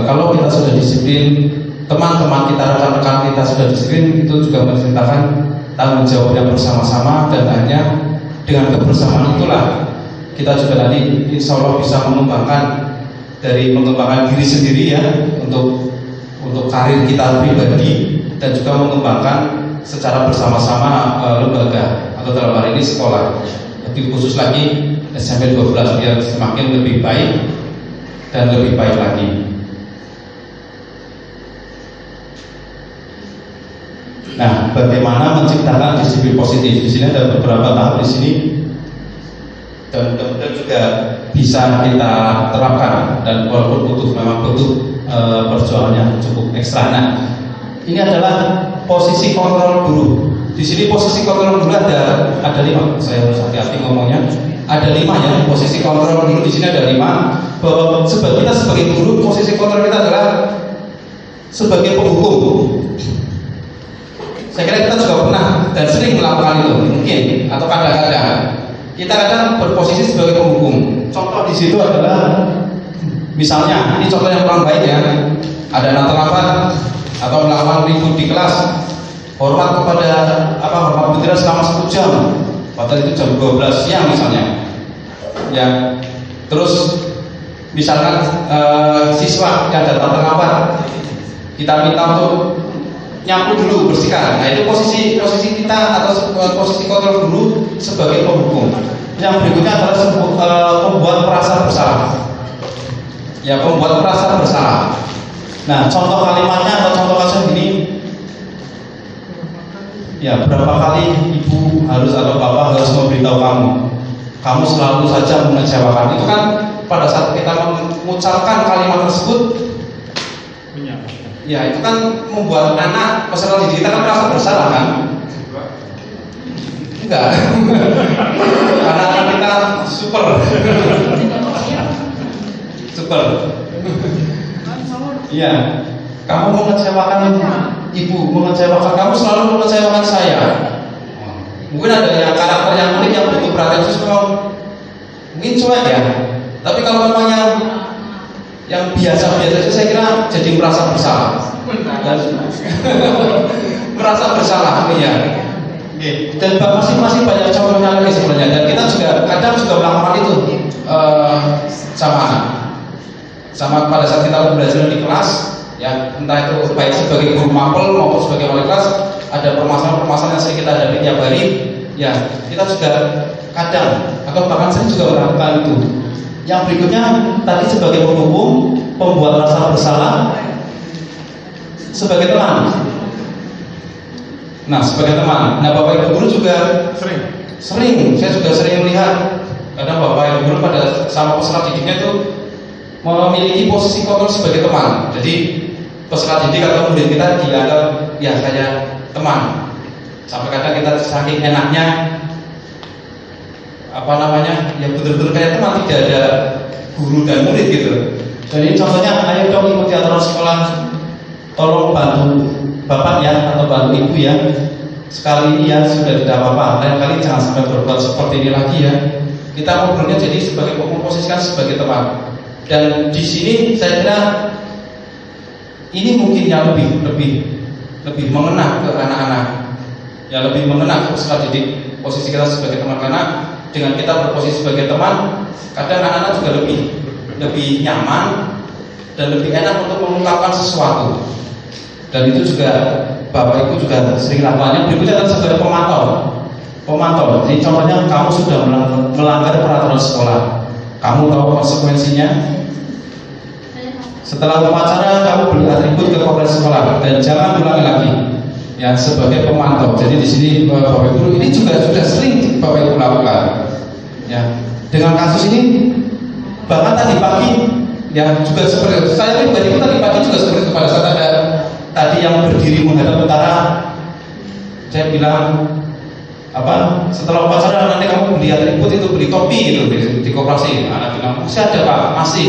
kalau kita sudah disiplin, teman-teman kita, rekan-rekan kita sudah disiplin, itu juga menceritakan tanggung jawab yang bersama-sama, dan akhirnya dengan kebersamaan itulah kita juga nanti insya Allah bisa mengembangkan dari mengembangkan diri sendiri ya untuk karir kita pribadi dan juga mengembangkan secara bersama-sama lembaga atau dalam hal ini sekolah. Lebih khusus lagi SMP 12 biar semakin lebih baik dan lebih baik lagi. Nah, bagaimana menciptakan disiplin positif? Di sini ada beberapa tahap di sini dan mudah-mudahan juga bisa kita terapkan dan walaupun memang butuh perjuangan yang cukup ekstra. Nah, ini adalah posisi kontrol guru. Di sini posisi kontrol guru ada 5. Saya harus hati-hati ngomongnya. Ada 5 ya posisi kontrol guru di sini ada 5. Bahwa kita sebagai guru posisi kontrol kita adalah sebagai penghukum. Saya kira kita juga pernah dan sering melakukan itu mungkin atau kadang-kadang kita kadang berposisi sebagai penghukum. Contoh di situ adalah misalnya ini contoh yang kurang baik ya. Ada anak terlambat atau melakukan ribut di kelas, hormat kepada hormat bendera selama 1 jam. Padahal itu jam 12 siang misalnya. Ya. Terus misalkan siswa yang datang terlambat kita minta untuk nyapu dulu, bersihkan. Nah itu posisi kita atau posisi kontrol dulu sebagai penghukum. Yang berikutnya adalah pembuat merasa bersalah. Ya, pembuat merasa bersalah. Nah, contoh kalimatnya atau contoh kasus ini, ya berapa kali ibu harus atau bapak harus memberitahu kamu selalu saja mengecewakan. Itu kan pada saat kita mengucapkan kalimat tersebut, ya itu kan membuat anak peserta didik kita kan merasa bersalah kan? Enggak. Karena anak kita super. Iya. Kamu mengecewakan ibu, kamu selalu mengecewakan saya. Mungkin ada yang karakter yang unik yang butuh perhatian khusus, mungkin cuek ya. Tapi kalau memang yang biasa-biasa saja saya kira jadi merasa bersalah. Merasa bersalah ya. Dan masih banyak contohnya lagi sebenarnya. Dan kita juga kadang melakukan itu sama pada saat kita belajar di kelas, ya entah itu baik sebagai guru mapel maupun sebagai wali kelas, ada permasalahan yang sering kita hadapi tiap hari. Ya kita juga kadang atau bahkan saya juga melakukan itu. Yang berikutnya tadi sebagai penghukum, pembuat rasa bersalah, sebagai teman. Nah, sebagai teman. Nah, Bapak Ibu guru juga sering. Saya juga sering melihat kadang Bapak Ibu guru pada sama peserta didiknya itu memiliki posisi kontrol sebagai teman. Jadi peserta didik atau murid kita dianggap ya kayak teman. Sampai kadang kita saking enaknya ya betul-betul kayak teman, tidak ada guru dan murid gitu. Dan ini contohnya, ayo dong ikuti aturan sekolah, tolong bantu bapak ya atau bantu ibu ya. Sekali ini ya sudah tidak apa-apa, lain kali jangan sampai berbuat seperti ini lagi ya. Kita ngobrolnya jadi sebagai memposisikan sebagai teman. Dan di sini saya kira ini mungkin yang lebih mengena ke anak-anak, ya lebih mengena ke peserta didik posisi kita sebagai teman, karena dengan kita berposisi sebagai teman, kadang anak-anak juga lebih nyaman dan lebih enak untuk mengungkapkan sesuatu. Dan itu juga Bapak Ibu juga sering lakukannya. Berikutnya adalah sebagai pemantau. Jadi contohnya kamu sudah melanggar peraturan sekolah, kamu tahu konsekuensinya. Setelah upacara kamu beri atribut ke kepala sekolah dan jangan ulangi lagi. Ya, sebagai pemantau. Jadi di sini Bapak Ibu ini juga sudah sering Bapak Ibu lakukan. Ya, dengan kasus ini bahkan tadi pagi ya juga seperti saya pribadi tadi pagi juga seperti itu. Pada saat ada tadi yang berdiri menghadap utara, saya bilang setelah upacara nanti kamu beli atribut itu, beli topi gitu di koperasi. Anak bilang masih ada Pak, masih.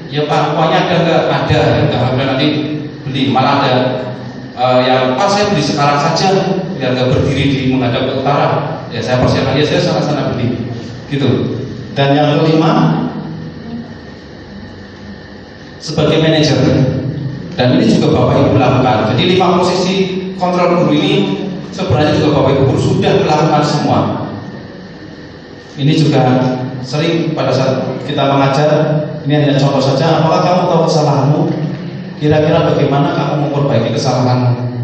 Ya Pak, uangnya ada nggak? Ada. Alhamdulillah nanti beli. Malah ada yang pas saya beli sekarang saja biar nggak berdiri di menghadap ke utara. Ya saya persiapkan, ya saya sana beli gitu. Dan yang kelima sebagai manajer, dan ini juga Bapak Ibu lakukan. Jadi 5 posisi kontrol guru ini sebenarnya juga Bapak Ibu sudah melakukan semua. Ini juga sering pada saat kita mengajar, ini hanya contoh saja, apakah kamu tahu kesalahanmu? Kira-kira bagaimana kamu memperbaiki kesalahanmu?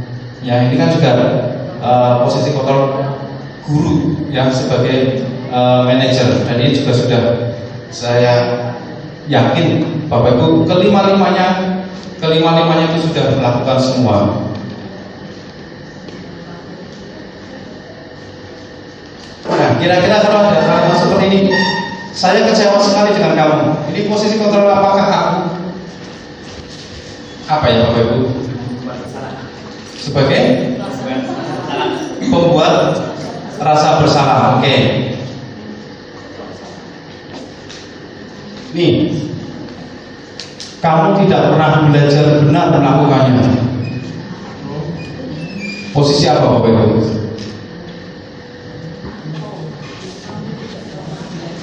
Ya, ini kan juga posisi kontrol guru yang sebagai manajer, dan ini juga sudah saya yakin Bapak Ibu kelima-limanya itu sudah melakukan semua. Nah, kira-kira kalau ada hal seperti ini, saya kecewa sekali dengan kamu. Ini posisi kontrol apakah aku? Apa ya Bapak Ibu? Sebagai pembuat rasa bersalah. Oke. Nih, kamu tidak pernah belajar benar melakukannya. Posisi apa Bapak Ibu?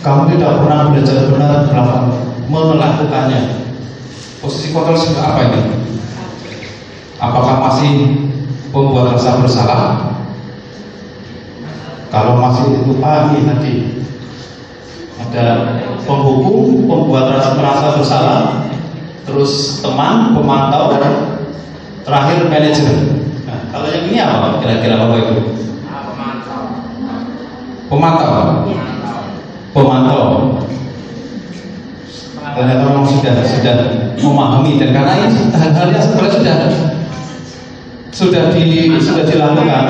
Kamu tidak pernah belajar benar melakukannya. Posisi kontrol seperti apa ini? Apakah masih pembuat rasa bersalah? Kalau masih itu pagi nanti ada penghukum, pembuat merasa bersalah, terus teman, pemantau, terakhir manajer. Nah, kalau yang ini apa kira-kira Bapak Ibu? Pemantau. Ternyata memang sudah memahami, dan karena ini hal-hal yang sebenarnya sudah dilakukan.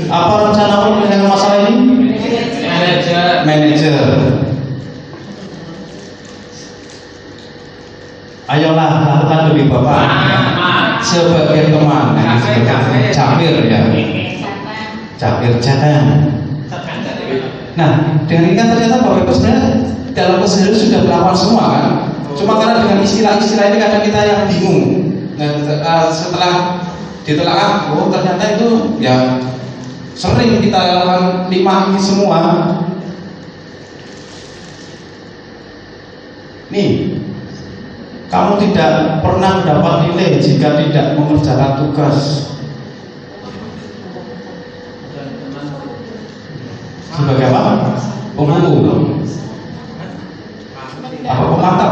Apa rencana penyelesaian masalah ini? Manajer. Ayolah lakukan lebih Bapak sebagai teman. Capir ya. Capir jatah. Nah, dengan ini kan ternyata Bapak Ibu sebenarnya dalam keseharian sudah melakukan semua kan. Cuma karena dengan istilah-istilah ini kadang kita yang bingung. Nah, setelah ditelaah, oh ternyata itu ya sering kita lakukan 5 ini semua. Nih, kamu tidak pernah mendapat nilai jika tidak mengerjakan tugas. Sebagai apa? Pembuku. Apa pemantau?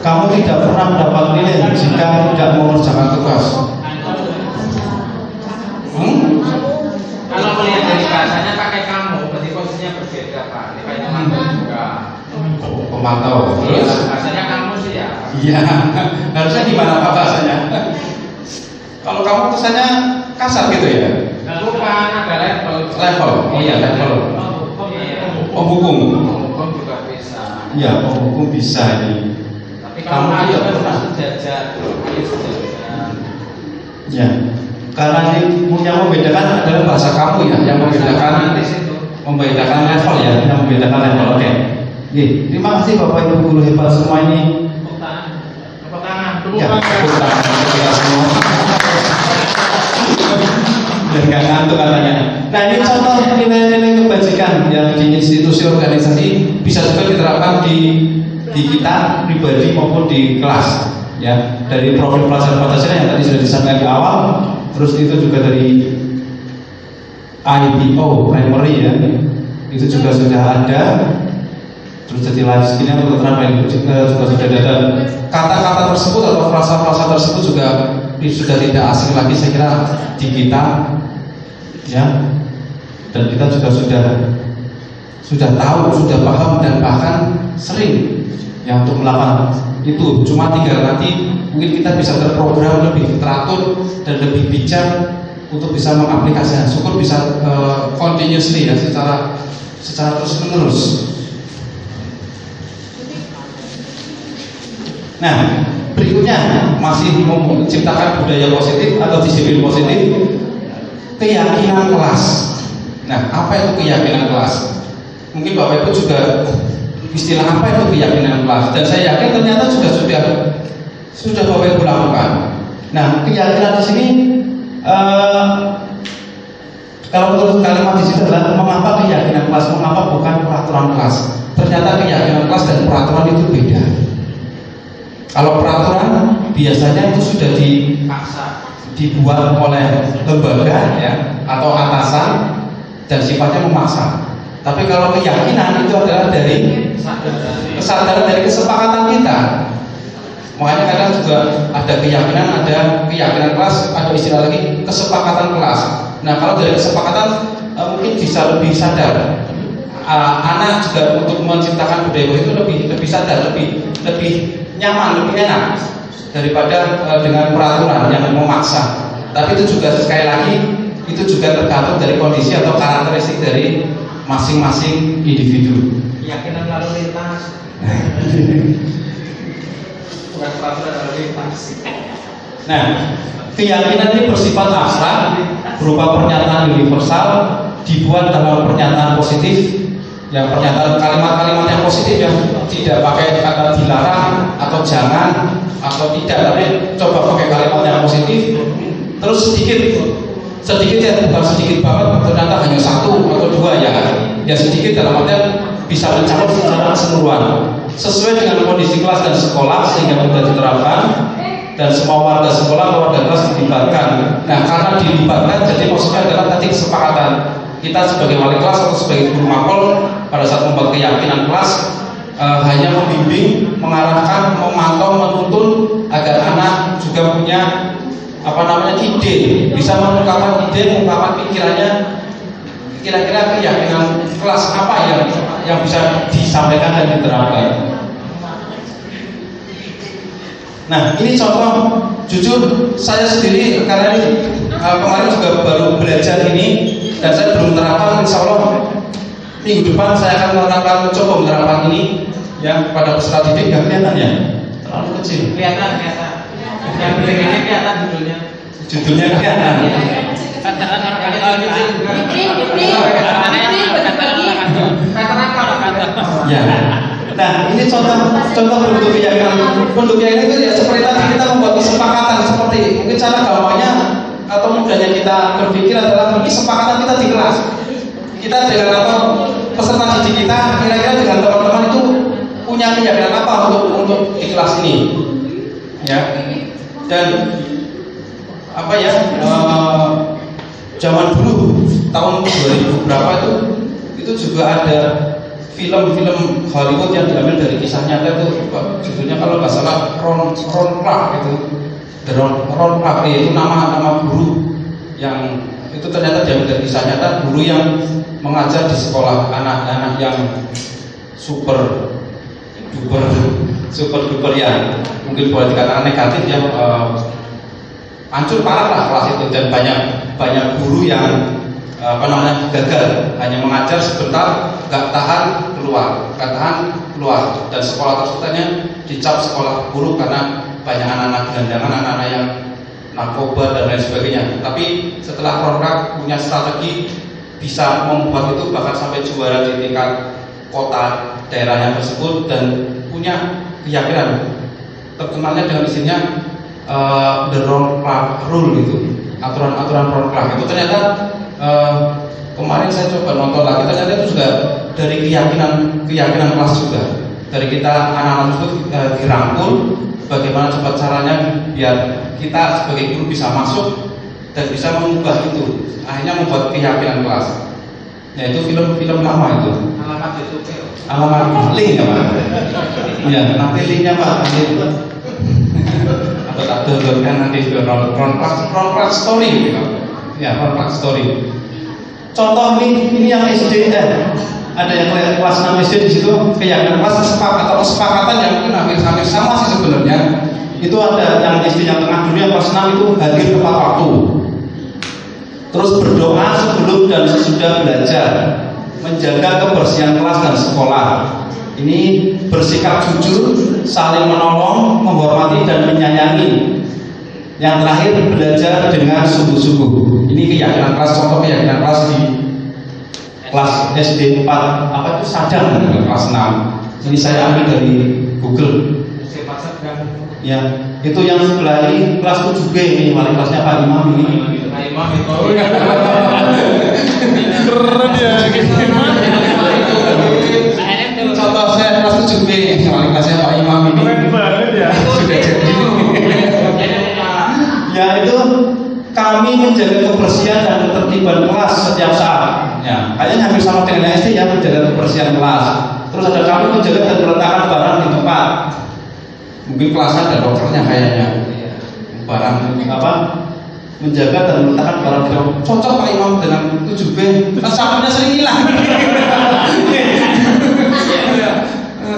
Kamu tidak pernah mendapat nilai jika tidak mengerjakan tugas. Kalau melihat dari bahasanya pakai kamu, berarti posisinya berbeda Pak. Ini kayaknya pemantau juga. Pemantau. Terus bahasanya kamu sih ya. Iya. Harusnya gimana Pak bahasanya? Kalau kamu kesannya kasar gitu ya? Bukan, ada level. Oh iya, level. Penghukum. Penghukum juga bisa. Iya, penghukum bisa ini. Tapi kalau Kamu tidak ada pernah. sejajar. Ya, karena ini yang membedakan adalah bahasa kamu ya, yang membedakan level ya, yang membedakan level. Oke. Terima kasih Bapak Ibu guru hebat semua ini. Tepuk tangan. Ya, tepuk tangan untuk kita semua. Dan nggak ngantuk katanya. Nah, ini contoh nilai-nilai kebajikan yang di institusi organisasi bisa juga diterapkan di kita pribadi maupun di kelas. Ya, dari profil pelajaran Pancasila yang tadi sudah disampaikan di awal, terus itu juga dari IPO primary ya, itu juga sudah ada. Terus jadi life skill-nya untuk keterampilan juga sudah ada. Kata-kata tersebut atau frasa-frasa tersebut juga sudah tidak asing lagi saya kira di kita, ya. Dan kita juga sudah tahu, sudah paham, dan bahkan sering yang untuk melakukan itu. Cuma tinggal nanti mungkin kita bisa terprogram lebih teratur dan lebih bijak untuk bisa mengaplikasikan. Syukur bisa continuously ya, secara terus menerus. Nah, berikutnya masih menciptakan budaya positif atau disiplin positif, keyakinan kelas. Nah, apa itu keyakinan kelas? Mungkin Bapak Ibu juga istilah apa itu keyakinan kelas, dan saya yakin ternyata juga sudah Bapak Ibu lakukan. Nah, keyakinan di sini kalau menurut kalimat di situ adalah mengapa keyakinan kelas, mengapa bukan peraturan kelas. Ternyata keyakinan kelas dan peraturan itu beda. Kalau peraturan biasanya itu sudah dibuat oleh lembaga ya, atau atasan dan sifatnya memaksa. Tapi kalau keyakinan itu adalah dari kesadaran, dari kesepakatan kita. Makanya kadang juga ada keyakinan kelas, ada istilah lagi kesepakatan kelas. Nah, kalau dari kesepakatan mungkin bisa lebih sadar. Anak juga untuk menciptakan budaya itu lebih sadar, lebih nyaman, lebih enak daripada dengan peraturan yang memaksa. Tapi itu juga sekali lagi itu juga tergantung dari kondisi atau karakteristik dari masing-masing individu. Keyakinan lalu lintas. Bukan peraturan lalu lintas. Nah, keyakinan ini bersifat abstrak, berupa pernyataan universal, dibuat dalam pernyataan positif, yang pernyataan kalimat-kalimat yang positif yang tidak pakai kata dilarang atau jangan atau tidak, tapi coba pakai kalimat yang positif. Terus sedikit ya, bukan sedikit banget, ternyata hanya satu atau dua ya sedikit dalam artian bisa mencakup secara keseluruhan sesuai dengan kondisi kelas dan sekolah sehingga mudah diterapkan dan semua warga sekolah, warga kelas dilibatkan. Nah, karena dilibatkan jadi maksudnya adalah tadi kesepakatan kita sebagai wali kelas atau sebagai guru makol pada saat membuat keyakinan kelas hanya membimbing, mengarahkan, memantau, menuntun agar anak juga punya ide, bisa mengungkapkan ide, mengungkapkan pikirannya, kira-kira keyakinan kelas apa yang bisa disampaikan dan diterapkan. Nah, ini contoh, jujur saya sendiri karena ini kemarin juga baru belajar ini dan saya belum terapkan. Insya Allah minggu depan saya akan mencoba menerapkan ini ya pada peserta didik. Gak kelihatan ya? Terlalu kecil. Kelihatan. Yang ini kelihatan judulnya. Judulnya kelihatan. Ya. Nah, ini contoh bentuk keyakinan. Bentuk keyakinan itu ya seperti tadi kita membuat kesepakatan seperti mungkin cara gampangnya atau mudahnya kita berpikir adalah kesepakatan kita di kelas. Kita dengan atau peserta didik kita kira-kira dengan teman-teman itu punya keyakinan apa untuk di kelas ini, ya. Dan zaman dulu tahun 2000 berapa itu juga ada film-film Hollywood yang diambil dari kisah nyata itu judulnya kalau nggak salah Ron Clark itu. Ron Clark itu nama guru yang itu ternyata diambil dari kisah nyata, guru yang mengajar di sekolah anak-anak yang super duper ya mungkin boleh dikatakan negatif ya, hancur parah lah kelas itu dan banyak guru yang gagal, hanya mengajar sebentar nggak tahan keluar dan sekolah tersebutnya dicap sekolah buruk karena banyak anak-anak gelandangan, anak-anak yang narkoba dan lain sebagainya. Tapi setelah program punya strategi bisa membuat itu bahkan sampai juara di tingkat kota daerahnya tersebut dan punya keyakinan terkenalnya dengan isinya the Ron Clark Rule itu, aturan Ron Clark itu ternyata kemarin saya coba nonton lagi, ternyata itu juga dari keyakinan kelas juga, dari kita anak-anak itu dirangkul bagaimana cepat caranya biar kita sebagai guru bisa masuk dan bisa mengubah itu, akhirnya membuat keyakinan kelas. Yaitu film lama itu. Alamat YouTube. Alamat link ya Pak. Ya nanti linknya Pak. Atau tak downloadkan nanti ke Ron Clark Story gitu. Ya Ron Clark Story. Contoh ini yang SD ada yang kelas 6 SD di situ keyakinan kelas kesepakatan yang mungkin hampir sama sih sebenarnya. Itu ada yang SD yang tengah dulu yang kelas 6 itu hadir tepat waktu. Terus berdoa sebelum dan sesudah belajar, menjaga kebersihan kelas dan sekolah. Ini bersikap jujur, saling menolong, menghormati dan menyayangi. Yang terakhir belajar dengan sungguh-sungguh. Ini keyakinan kelas, contoh keyakinan kelas di kelas SD 4 apa itu Sadang kelas 6. Ini saya ambil dari Google. Ya, itu yang sebelah ini kelas 7B ini wali kelasnya Pak Imam ini. Pak Imam itu. Keren ya. Contoh saya kelas 7B wali kelasnya Pak Imam ini. Keren banget ya. Sudah jadi. Ya itu kami menjaga kebersihan dan ketertiban kelas setiap saat. Ya Ya, kayaknya hampir sama dengan SD ya, menjaga kebersihan kelas. Terus ada kami menjaga dan meletakkan barang di tempat. Mungkin kelasnya ada dokternya kayaknya. Barang apa? Menjaga dan meletakkan barang di tempat. Cocok Pak Imam dengan 7B. Kan sapunya sering hilang.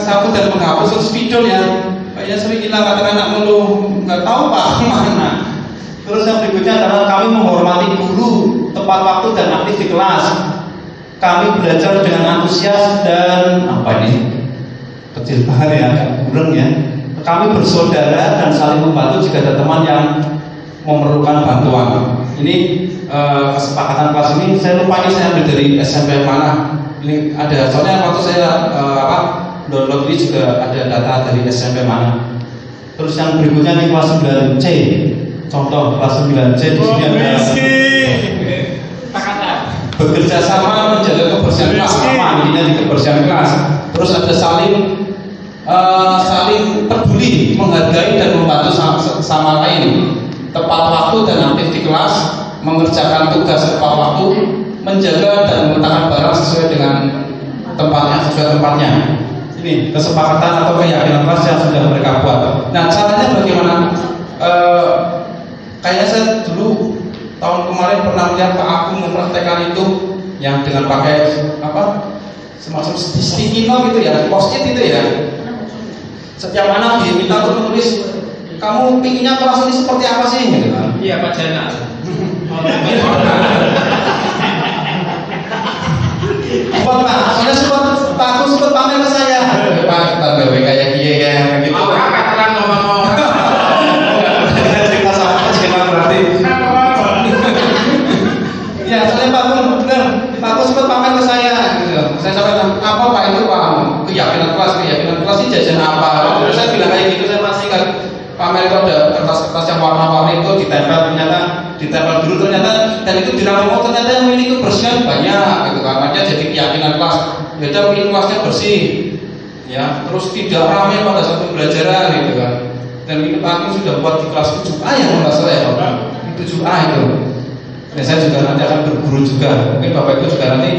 Sapu dan penghapus terus spidol ya. Kayaknya sering hilang, anak-anak ngeluh, nggak tahu Pak mana. Terus yang berikutnya adalah kami menghormati guru, tepat waktu dan aktif di kelas. Kami belajar dengan antusias dan apa ini? Kecil banget ya, kurang ya. Kami bersaudara dan saling membantu jika ada teman yang memerlukan bantuan. Ini kesepakatan kelas ini saya lupa ini saya ambil dari SMP mana. Ini ada soalnya waktu saya download ini juga ada data dari SMP mana. Terus yang berikutnya di kelas 9C. Contoh kelas 9C di sini ada bekerja sama menjaga kebersihan kelas, sama intinya di kebersihan kelas. Terus ada saling peduli, menghargai dan membantu sama lain, tepat waktu dan aktif di kelas, mengerjakan tugas tepat waktu, menjaga dan meletakkan barang sesuai dengan tempatnya. Ini kesepakatan atau keyakinan kelas yang sudah mereka buat. Nah, caranya bagaimana? Kayaknya saya dulu tahun kemarin pernah melihat Pak Agung mempraktekkan itu yang dengan pakai semacam sticky note gitu ya, post-it itu ya. Setiap anak diminta untuk menulis, kamu pinginnya kelas ini seperti apa sih? Gitu kan? Iya Pak Jana. Pak, soalnya Pak Agung sempat pamer ke saya. Pak, kita gawe kayak gini kayak gitu. Oh, katakan ngomong. Cerita sama Pak Jana berarti. Ya, soalnya Pak Agung benar, Pak Agung sempat pamer ke saya. Gitu. Saya sampaikan apa Pak itu Pak? Keyakinan kelas ini jajan apa? Terus saya bilang kayak gitu, saya masih kan pamer itu ada kertas-kertas yang warna-warni itu ditempel dulu ternyata, dan itu diramu ternyata yang milih kebersihan banyak gitu kan, makanya jadi keyakinan kelas. Beda pilih kelasnya bersih, ya, terus tidak ramai pada saat pembelajaran gitu kan. Dan ini Pak Agung sudah buat di kelas 7A yang merasa ya Pak, 7A itu. Dan saya juga nanti akan berguru juga, mungkin Bapak Ibu juga nanti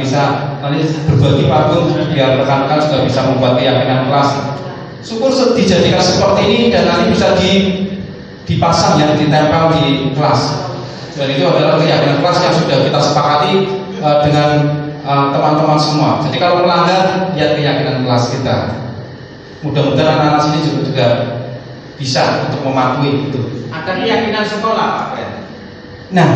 bisa nanti berbagi Pak Agung biar rekan-rekan juga bisa membuat keyakinan kelas. Syukur dijadikan seperti ini dan nanti bisa dipasang yang ditempel di kelas. Dan itu adalah keyakinan kelas yang sudah kita sepakati dengan teman-teman semua. Jadi kalau melanggar, lihat keyakinan kelas kita. Mudah-mudahan anak-anak sini juga bisa untuk mematuhi itu. Ada keyakinan sekolah Pak Ben. Nah,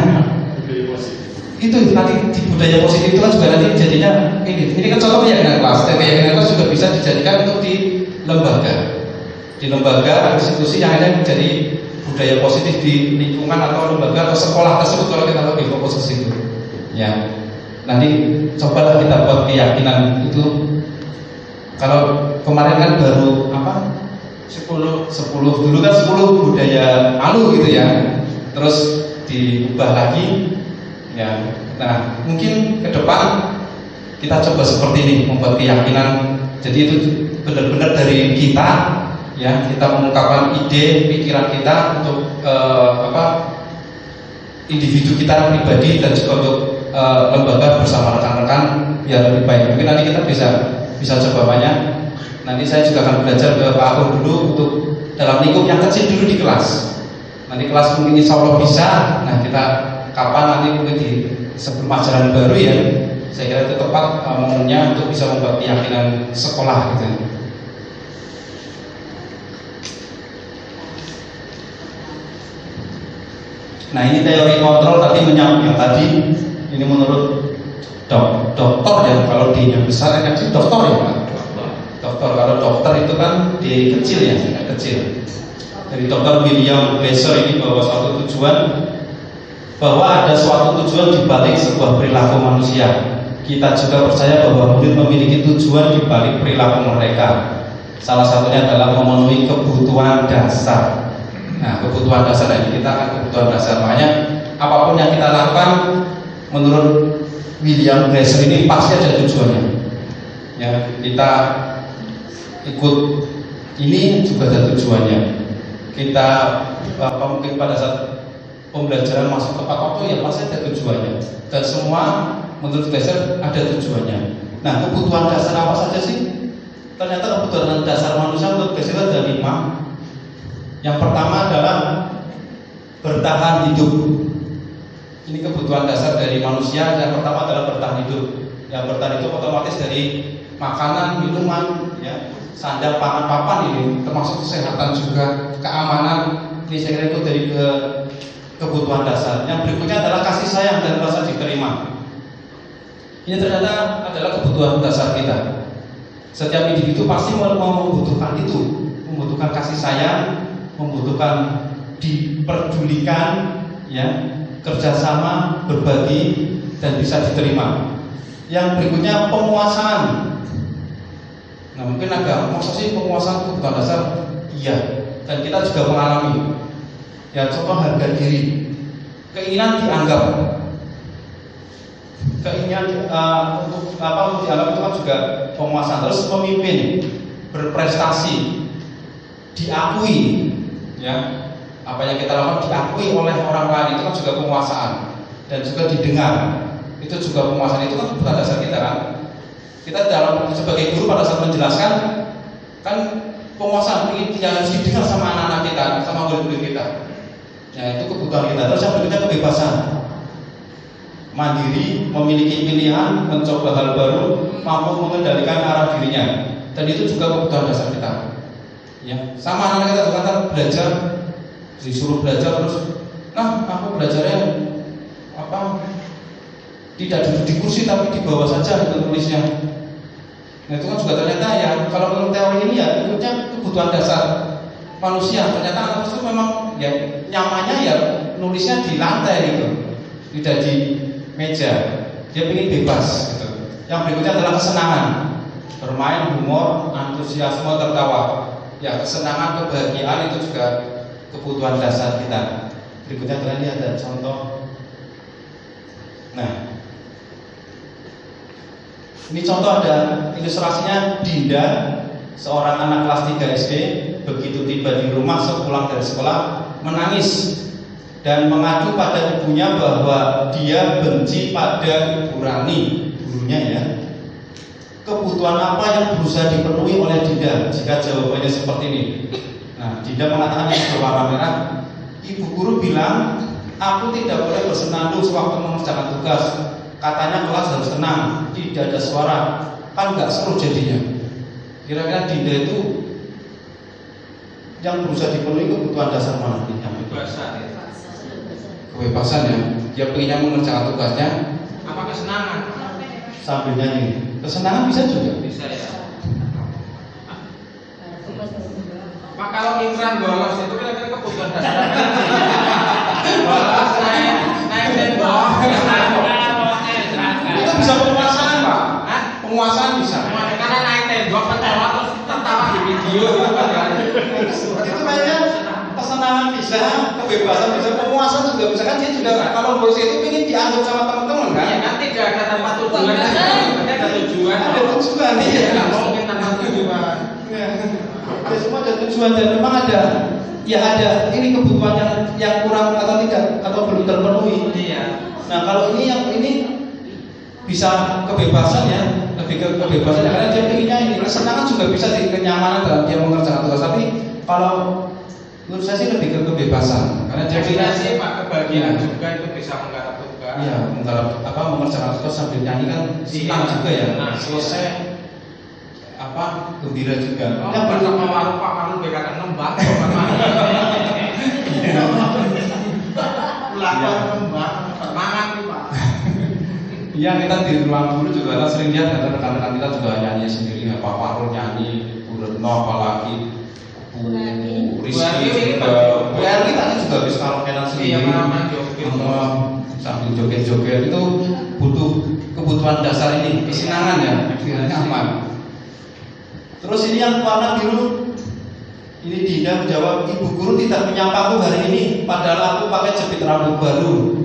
itu nanti di budaya positif itu kan juga nanti jadinya ini kan contoh keyakinan kelas. Dan keyakinan kelas juga bisa dijadikan untuk di lembaga institusi yang ada menjadi budaya positif di lingkungan atau lembaga atau sekolah tersebut kalau kita lebih fokus ke situ. Ya, nanti cobalah kita buat keyakinan itu. Kalau kemarin kan baru 10 dulu kan 10 budaya malu gitu ya. Terus diubah lagi ya. Nah, mungkin ke depan kita coba seperti ini, membuat keyakinan. Jadi itu benar-benar dari kita ya, kita mengungkapkan ide, pikiran kita untuk individu kita pribadi dan juga untuk lembaga bersama rekan-rekan biar lebih baik. Mungkin nanti kita bisa coba banyak. Nanti saya juga akan belajar ke Pak Agung dulu untuk dalam lingkup yang kecil dulu di kelas. Nanti kelas mungkin insya Allah bisa. Nah, kita kapan nanti mungkin di sebelum ajaran baru ya, saya kira itu tepat momennya untuk bisa membuat keyakinan sekolah gitu. Nah, ini teori kontrol tadi menyambung yang tadi. Ini menurut dokter ya, kalau di yang besar kan sih dokter ya Pak. Dokter, kalau dokter itu kan di kecil ya, kecil. Dari Dr. William Glasser ini bahwa ada suatu tujuan di balik sebuah perilaku manusia. Kita juga percaya bahwa murid memiliki tujuan di balik perilaku mereka. Salah satunya adalah memenuhi kebutuhan dasar. Nah, kebutuhan dasar ini kita akan kebutuhan dasar. Makanya apapun yang kita lakukan menurut William Glasser ini pasti ada tujuannya. Ya, kita ikut ini juga ada tujuannya. Kita mungkin pada saat pembelajaran masuk tepat waktu ya pasti ada tujuannya. Dan semua menurut dasar ada tujuannya. Nah, kebutuhan dasar apa saja sih? Ternyata kebutuhan dasar manusia menurut dasar ada 5. Yang pertama adalah bertahan hidup. Ini kebutuhan dasar dari manusia. Yang pertama adalah bertahan hidup. Yang bertahan hidup otomatis dari makanan, minuman, ya, sandang, pangan, papan, ini termasuk kesehatan juga, keamanan. Ini saya kira itu dari kebutuhan dasar. Yang berikutnya adalah kasih sayang dan rasa diterima. Ini ternyata adalah kebutuhan dasar kita. Setiap individu pasti membutuhkan itu, membutuhkan kasih sayang, membutuhkan diperdulikan, ya, kerjasama, berbagi, dan bisa diterima. Yang berikutnya penguasaan. Nah, mungkin agak maksud sih penguasaan kebutuhan dasar, iya, dan kita juga mengalami. Ya, contoh harga diri, keinginan dianggap, keinginan untuk dianggap itu kan juga penguasaan. Terus pemimpin, berprestasi, diakui, ya, apa yang kita lakukan diakui oleh orang lain, itu kan juga penguasaan. Dan juga didengar, itu juga penguasaan. Itu kan kebutuhan dasar kita kan. Kita dalam sebagai guru pada saat menjelaskan kan penguasaan yang harus didengar sama anak-anak kita, sama murid-murid kita. Ya, itu kebutuhan kita. Terus yang berikutnya kebebasan, mandiri, memiliki pilihan, mencoba hal baru, mampu mengendalikan arah dirinya. Dan itu juga kebutuhan dasar kita. Ya, sama anak kita juga kan belajar, disuruh belajar terus, nah aku belajarnya apa? Tidak duduk di kursi tapi di bawah saja itu tulisnya. Nah, itu kan juga ternyata ya kalau menurut teori ini ya ikutnya kebutuhan dasar manusia. Ternyata anak itu memang ya nyamannya ya nulisnya di lantai gitu, tidak di meja. Dia ingin bebas gitu. Yang berikutnya adalah kesenangan, bermain, humor, antusiasme, tertawa. Ya, kesenangan, kebahagiaan itu juga kebutuhan dasar kita. Berikutnya adalah ini ada contoh. Nah, ini contoh ada ilustrasinya. Dinda, seorang anak kelas 3 SD, begitu tiba di rumah sepulang dari sekolah menangis dan mengadu pada ibunya bahwa dia benci pada Ibu Rani, gurunya ya. Kebutuhan apa yang berusaha dipenuhi oleh Dinda jika jawabannya seperti ini? Nah, Dinda mengatakan yang berwarna merah. Ibu guru bilang, aku tidak boleh bersenandung sewaktu mengerjakan tugas. Katanya kelas harus tenang, tidak ada suara. Kan nggak seru jadinya. Kira-kira Dinda itu yang berusaha dipenuhi kebutuhan dasar mana? Kebebasan ya. Dia pengennya mengerjakan tugasnya. Apa kesenangan? Sambil nyanyi. Kesenangan bisa juga. Bisa ya. Pak, kalau Imran bolos itu kira-kira kebutuhan dasar. Bolos naik tembok. Itu bisa penguasaan, Pak. Hah? Penguasaan bisa. Karena naik tembok ketawa terus tertawa di video itu kan ya. Itu kayaknya kesenangan bisa, kebebasan bisa, penguasaan juga bisa kan. Dia juga kalau bolos itu ingin dianggap sama teman-teman kan. Ya kan tidak ada tanpa tujuan. Ada tujuan. Ada tujuan iya. Nggak mungkin tanpa tujuan. Ya semua ada tujuan dan memang ada. Ya ada. Ini kebutuhan yang kurang atau tidak atau belum terpenuhi. Iya. Nah kalau ini bisa kebebasan ya, lebih ke kebebasan ya, karena dia pengennya ini kesenangan juga bisa sih, kenyamanan dalam dia mengerjakan tugas. Tapi kalau menurut saya sih lebih ke kebebasan, karena dia pengennya sih Pak, kebahagiaan juga itu bisa menggarap tugas. Iya, menggarap mengerjakan tugas sambil nyanyi kan senang juga ya. Selesai gembira juga. Oh, yang bersama warung Pak Marun bekakan nembak. Pelakon nembak, permangan nih Pak. Iya, kita di ruang guru juga kan sering lihat ada rekan-rekan kita juga nyanyi sendiri, Pak Marun nyanyi, Bu Retno apalagi, Bu Rizky juga, Bu Erli tadi juga bisa karaokean sendiri, sambil joget-joget. Itu butuh kebutuhan dasar ini, kesenangan ya, nyaman. Terus ini yang warna biru, ini Dinda menjawab, ibu guru tidak menyapaku hari ini, padahal aku pakai jepit rambut baru.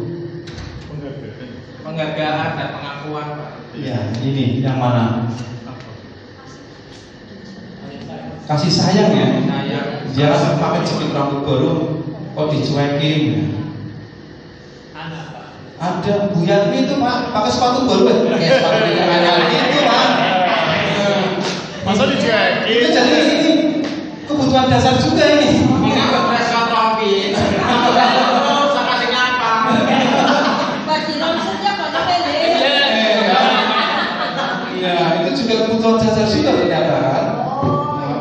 Penghargaan dan pengakuan Pak. Iya, ini yang mana? Kasih sayang ya. Dia pakai jepit rambut baru, kok dicuekin? Ada Bu Yatmi itu Pak, pakai sepatu baru kan? Kayak sepatu yang ada itu Pak. Masa dicuekin? Itu jadi ini kebutuhan dasar juga ini. Ini beres rompi. Sama sing apa? Bagi maksudnya pada pede. Iya, itu juga kebutuhan dasar juga ternyata kan.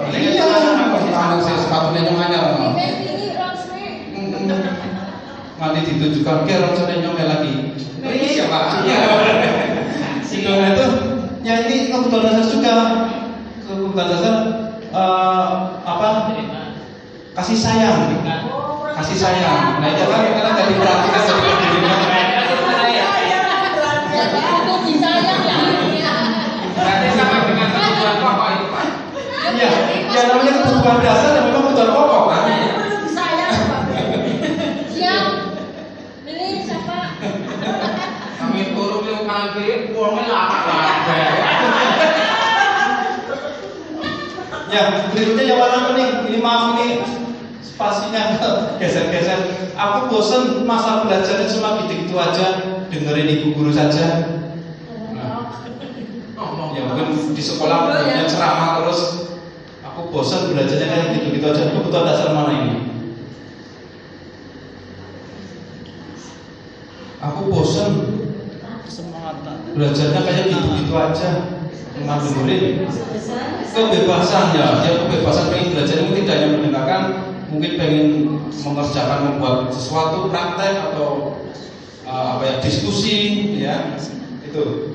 Iya, kalau saya sepatunya nyomanya. Ini Rosme. Nanti ditunjukkan ke rongsone nyomel lagi. Ini siapa? Itu ya ini kebutuhan dasar juga. Kebutuhan dasar kasih sayang. Kasih sayang. Nah itu kan karena jadi perhatikan dari dirinya. Itu disayang ya. Berarti sama dengan kebutuhan pokok itu Pak. Iya, ya namanya kebutuhan dasar dan memang kebutuhan pokok kan. Disayang. Siap. Milih siapa? Kami turun ke kanan kiri, uangnya lama banget. Ya, berikutnya yang warna kuning. Ini maaf ini spasinya geser-geser. Aku bosan masa belajarnya cuma gitu-gitu aja, dengerin ibu guru saja. Nah, ya mungkin di sekolah punya ceramah terus. Aku bosan belajarnya kayak gitu-gitu aja. Kebutuhan dasar mana ini? Aku bosan belajarnya kayak gitu-gitu aja. Cuma dengerin. Kebebasan ya kebebasan pengen belajar itu tidak hanya mendengarkan, mungkin pengen mengerjakan membuat sesuatu praktek atau diskusi ya itu.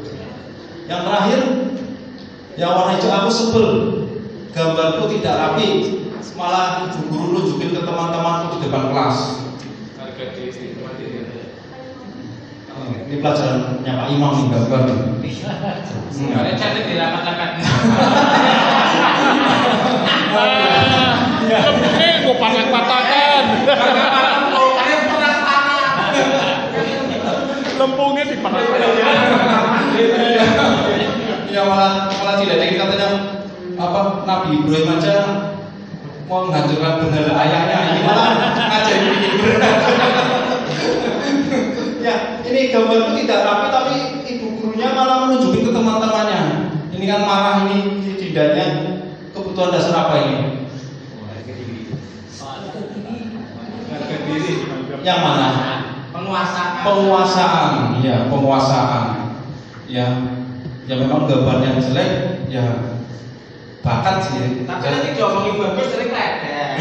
Yang terakhir yang warna hijau aku sebel, gambarku tidak rapi, malah ibu guru nunjukin ke teman-temanku di depan kelas. Harga diri mandiri. Ini pelajarannya Pak Imam nih gambar. Ada cantik di rapat-rapat. Ini gue patah-patahkan. Lempungnya dipatah-patahkan. Ya malah diledekin katanya Nabi Ibrahim aja mau menghancurkan berhala ayahnya, ini malah ngajarin bikin berat. Ya ini gambar itu tidak rapi tapi ibu gurunya malah menunjukin ke teman-temannya. Ini kan marah ini tidaknya kebutuhan dasar apa ini? Harga diri. Yang mana? Penguasaan. Penguasaan, ya penguasaan. Ya memang gambarnya jelek, ya bakat sih. Tapi nanti diomongin bagus sering ledek.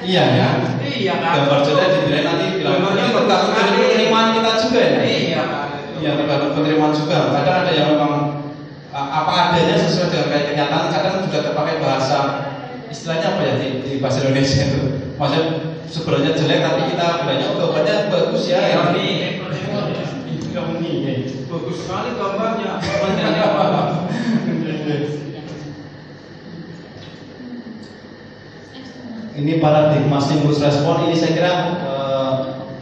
Iya ya. Iya kan. Gambar jelek dinilai nanti bilang Gambarnya tergantung dari penerimaan kita juga ya. Iya kan. Iya tergantung penerimaan juga. Kadang ada yang memang apa adanya sesuai dengan kayak kenyataan. Kadang juga terpakai bahasa istilahnya apa ya di bahasa Indonesia itu. Maksudnya sebenarnya jelek tapi kita bilangnya gambarnya bagus ya. Ironi. Ironi. Bagus sekali gambarnya. Gambarnya apa? Ini paradigma stimulus respon ini saya kira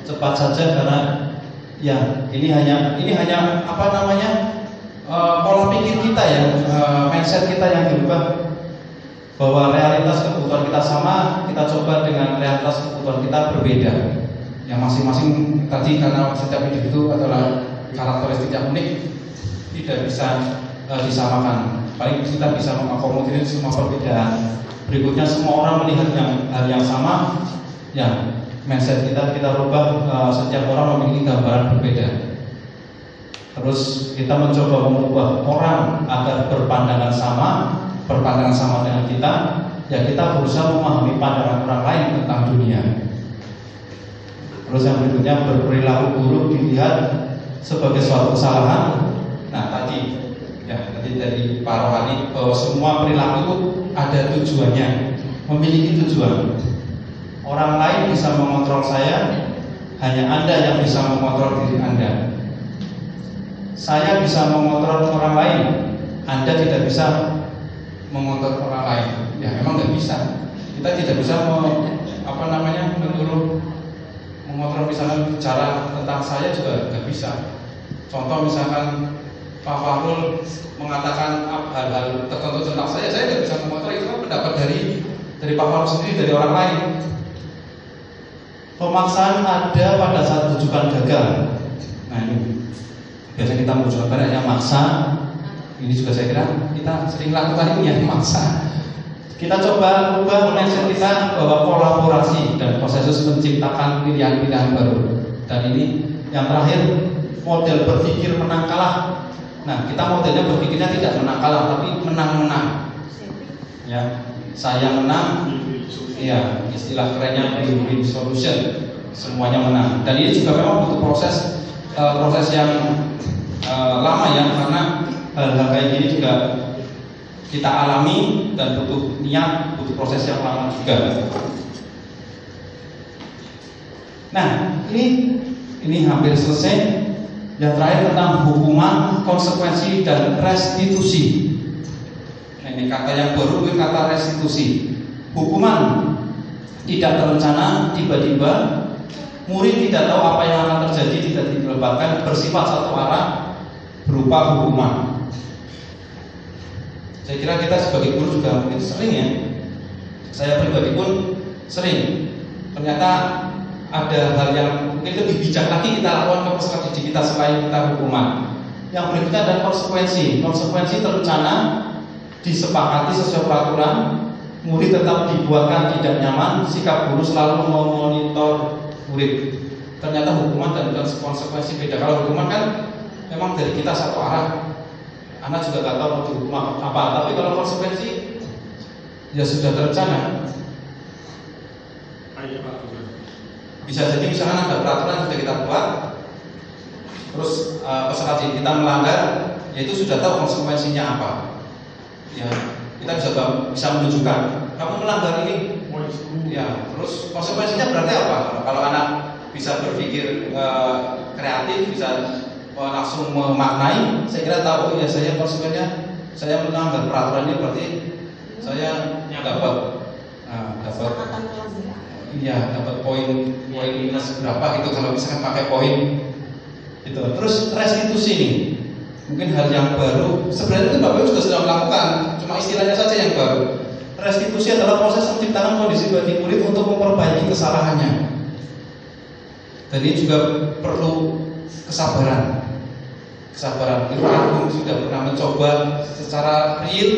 cepat saja karena ya ini hanya apa namanya pola pikir kita ya, mindset kita yang berubah bahwa realitas kebutuhan kita sama, kita coba dengan realitas kebutuhan kita berbeda. Yang masing-masing tadi karena setiap individu adalah karakteristik yang unik, tidak bisa disamakan. Paling kita bisa mengakomodir semua perbedaan. Berikutnya semua orang melihat hal yang sama, ya mindset kita rubah. Setiap orang memiliki gambaran berbeda. Terus kita mencoba mengubah orang agar berpandangan sama dengan kita. Ya kita berusaha memahami pandangan orang lain tentang dunia. Terus yang berikutnya berperilaku buruk dilihat sebagai suatu kesalahan. Nah tadi dari Pak Rohani bahwa semua perilaku itu ada tujuannya, memiliki tujuan. Orang lain bisa mengontrol saya, hanya Anda yang bisa mengontrol diri Anda. Saya bisa mengontrol orang lain, Anda tidak bisa mengontrol orang lain. Ya memang nggak bisa. Kita tidak bisa mengontrol misalnya bicara tentang saya juga nggak bisa. Contoh misalkan Pak Fahrul mengatakan hal-hal tertentu tentang saya nggak bisa mengontrol, itu kan pendapat dari Pak Fahrul sendiri, dari orang lain. Pemaksaan ada pada saat rujukan gagal. Nah ini biasanya kita rujukan banyaknya maksa. Ini juga saya kira kita sering lakukan ini ya, maksa. Kita coba ubah mindset kita bahwa kolaborasi dan proses menciptakan pilihan-pilihan baru. Dan ini yang terakhir, model berpikir menang kalah. Nah, kita modelnya berpikirnya tidak menang kalah, tapi menang-menang. Ya, saya menang. Ya, istilah kerennya win-win solution. Semuanya menang. Dan ini juga memang butuh proses yang lama ya, karena hal-hal kayak gini juga kita alami dan butuh niat, butuh proses yang lama juga. Nah, ini hampir selesai. Yang terakhir tentang hukuman, konsekuensi dan restitusi. Nah, ini kata yang baru, kata restitusi. Hukuman tidak terencana, tiba-tiba. Murid tidak tahu apa yang akan terjadi, tidak dilebatkan, bersifat satu arah, berupa hukuman. Saya kira kita sebagai guru juga mungkin sering ya. Saya pribadi pun sering. Ternyata ada hal yang mungkin lebih bijak lagi kita lakukan ke peserta didik kita selain kita hukuman. Yang berikutnya adalah konsekuensi. Konsekuensi terencana, disepakati sesuai peraturan. Murid tetap dibuatkan tidak nyaman. Sikap guru selalu memonitor murid. Ternyata hukuman dan konsekuensi beda. Kalau hukuman kan memang dari kita satu arah. Anak juga tak tahu mau dihukum apa. Tapi kalau konsekuensi ya sudah terencana. Bisa jadi misalnya ada peraturan sudah kita buat, terus peserta didik kita melanggar, yaitu sudah tahu konsekuensinya apa. Ya, kita bisa menunjukkan kamu melanggar ini. Ya, terus konsekuensinya berarti apa? Kalau anak bisa berpikir kreatif, bisa langsung memaknai, saya kira tahu ya saya konsekuensinya saya melanggar peraturan ini berarti saya dapat poin minus berapa gitu kalau misalkan pakai poin itu. Terus restitusi nih mungkin hal yang baru, sebenarnya itu Bapak juga sudah melakukan, cuma istilahnya saja yang baru. Restitusi adalah proses menciptakan kondisi bagi murid untuk memperbaiki kesalahannya. Dan ini juga perlu kesabaran. Itu aku sudah pernah mencoba secara real,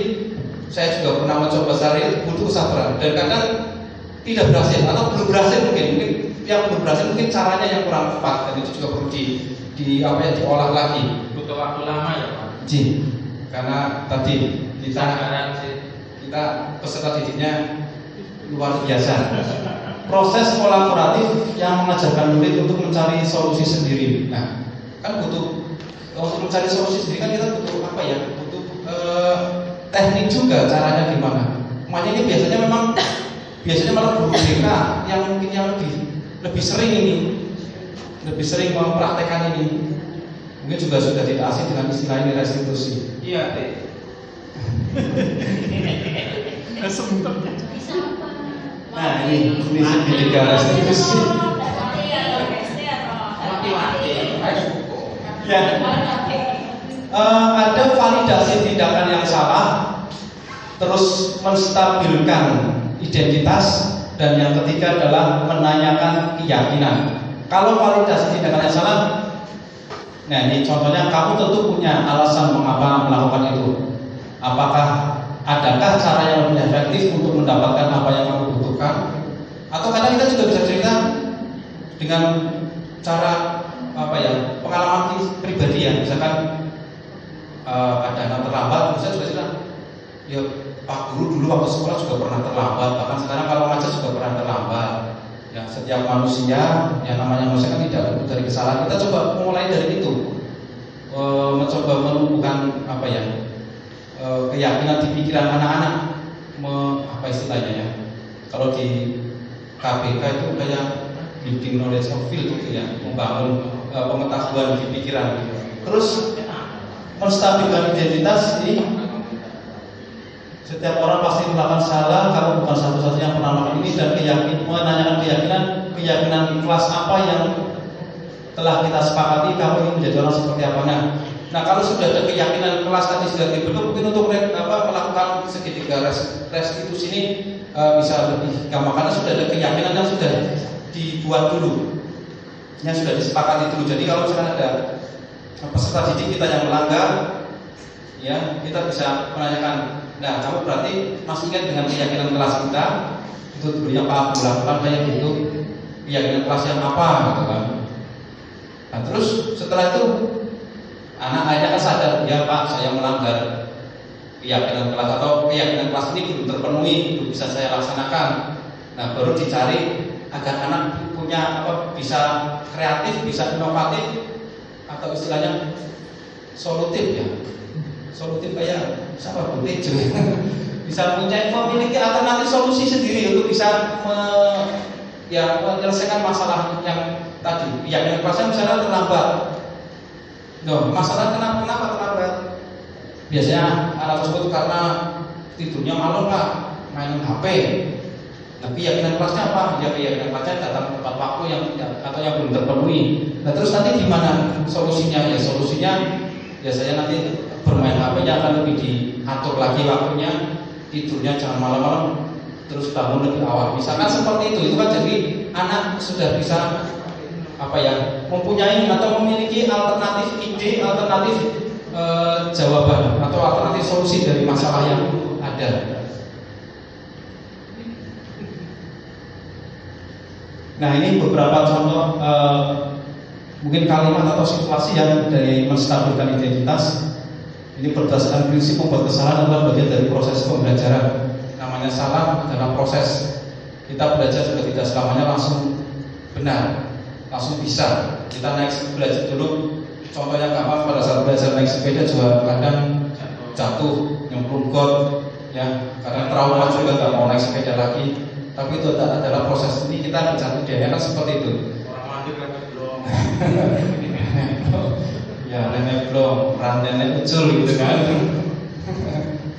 saya juga pernah mencoba secara real, butuh kesabaran. Dan kadang tidak berhasil atau belum berhasil mungkin yang belum berhasil mungkin caranya yang kurang tepat, dan itu juga perlu diolah lagi. Butuh waktu lama ya Pak. Karena tadi kita peserta didiknya luar biasa. Proses kolaboratif yang mengajarkan murid untuk mencari solusi sendiri. Nah, kan butuh untuk mencari solusi sendiri kan kita butuh apa ya? Butuh teknik juga caranya gimana. Makanya ini biasanya malah guru BK yang mungkin yang lebih sering mempraktekkan ini. Mungkin juga sudah tidak asing dengan istilah ini restitusi. Iya, Teh. Nah, ini segitiga restitusi. Ya. Ada validasi tindakan yang salah, terus menstabilkan identitas, dan yang ketiga adalah menanyakan keyakinan. Kalau validasi tindakan yang salah, nah ini contohnya kamu tentu punya alasan mengapa melakukan itu. Adakah cara yang lebih efektif untuk mendapatkan apa yang kamu butuhkan? Atau kadang kita juga bisa cerita dengan cara pengalaman pribadi ya. Misalkan ada anak terlambat, saya juga cerita, ya Pak Guru dulu waktu sekolah juga pernah terlambat, bahkan sekarang kalau ngajar juga pernah terlambat. Ya, setiap manusia, yang namanya manusia kan tidak luput dari kesalahan. Kita coba mulai dari itu, mencoba menumbuhkan keyakinan di pikiran anak-anak, apa istilahnya ya? Kalau di KBK itu kayak building knowledge of field gitu ya, membangun pengetahuan di pikiran. Terus menstabilkan identitas ini. Setiap orang pasti melakukan salah, kamu bukan satu-satunya yang pernah melakukan ini, dan menanyakan keyakinan ikhlas apa yang telah kita sepakati, kamu ingin menjadi orang seperti apa. Nah, kalau sudah ada keyakinan kelas tadi sudah dibentuk, mungkin untuk melakukan segitiga restitusi ini bisa lebih gampang karena sudah ada keyakinan yang sudah dibuat dulu, yang sudah disepakati dulu. Jadi kalau misalkan ada peserta didik kita yang melanggar, ya kita bisa menanyakan, nah kamu berarti masih ingat dengan keyakinan kelas kita itu dulunya Pak bulan kayak gitu, keyakinan kelas yang apa gitu kan. Nah terus setelah itu anak akhirnya kan sadar, ya Pak saya melanggar keyakinan kelas atau keyakinan kelas ini belum terpenuhi, belum bisa saya laksanakan. Nah baru dicari agar anak punya bisa kreatif, bisa inovatif, atau istilahnya solutif ya. Solutif kayak siapa Tejo bisa memiliki alternatif solusi sendiri untuk bisa menyelesaikan masalah yang tadi. Keyakinan kelasnya misalnya terlambat. Loh, masalah kenapa terlambat? Biasanya anak tersebut karena tidurnya malam Pak, main HP. Nah keyakinan kelasnya apa? Ya keyakinan kelasnya datang tepat waktu yang belum terpenuhi. Nah terus nanti gimana solusinya? Ya solusinya biasanya nanti bermain HP-nya akan lebih diatur lagi waktunya, tidurnya jangan malam-malam, terus bangun lebih awal. Misalkan seperti itu kan jadi anak sudah bisa mempunyai atau memiliki alternatif ide, alternatif jawaban atau alternatif solusi dari masalah yang ada. Nah ini beberapa contoh mungkin kalimat atau situasi yang dari menstabilkan identitas. Ini berdasarkan prinsip membuat kesalahan adalah bagian dari proses pembelajaran. Namanya salah adalah proses. Kita belajar juga tidak selamanya langsung benar, langsung bisa. Kita belajar dulu. Contohnya gampang, pada saat belajar naik sepeda juga kadang jatuh, nyemplung got, ya. Kadang trauma juga nggak mau naik sepeda lagi. Tapi itu adalah proses. Ini kita bicara idealnya kan seperti itu. Orang mandi kan belum. Ya nenek belum, nenek ucul gitu kan.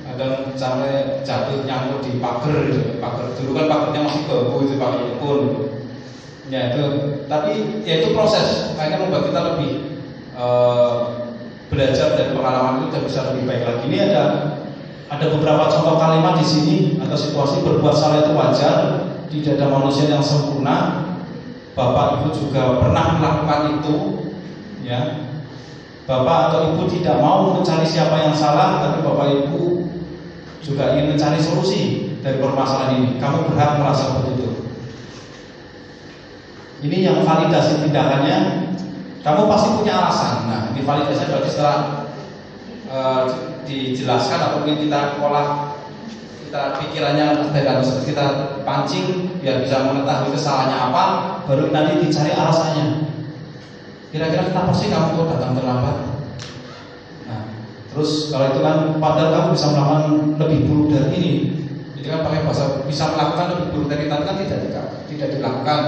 Kadang sampai jatuh nyangkut di pagar gitu. Pagar dulu kan pagarnya masih bambu itu pakai pun. Ya itu, tapi ya itu proses. Kayaknya membuat kita lebih belajar dari pengalaman itu dan bisa lebih baik lagi. Ini ada beberapa contoh kalimat di sini atau situasi. Berbuat salah itu wajar, tidak ada manusia yang sempurna. Bapak Ibu juga pernah melakukan itu, ya. Bapak atau Ibu tidak mau mencari siapa yang salah, tapi Bapak Ibu juga ingin mencari solusi dari permasalahan ini. Kamu berhak merasa begitu. Ini yang validasi tindakannya. Kamu pasti punya alasan. Nah, ini validasi berarti setelah dijelaskan atau mungkin kita olah, kita pikirannya kita pancing biar bisa mengetahui kesalahannya apa, baru nanti dicari alasannya. Kira-kira kenapa sih kamu kok datang terlambat? Nah, terus kalau itu kan padahal kamu bisa melakukan lebih buruk dari ini. Jadi kan pakai bahasa bisa melakukan lebih buruk dari tadi kan tidak dilakukan.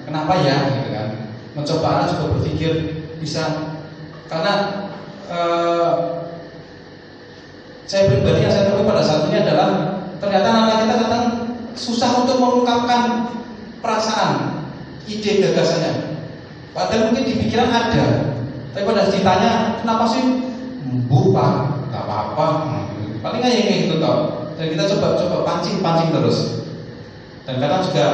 Kenapa ya? Gitu kan. Mencoba anak juga berpikir bisa, karena saya pribadi yang saya temui pada saat ini adalah ternyata anak kita kadang susah untuk mengungkapkan perasaan, ide, gagasannya. Padahal mungkin di pikiran ada, tapi pada ditanya kenapa sih? Pak, nggak apa-apa. Paling nggak yang kayak gitu toh. Dan kita coba pancing terus. Dan kadang juga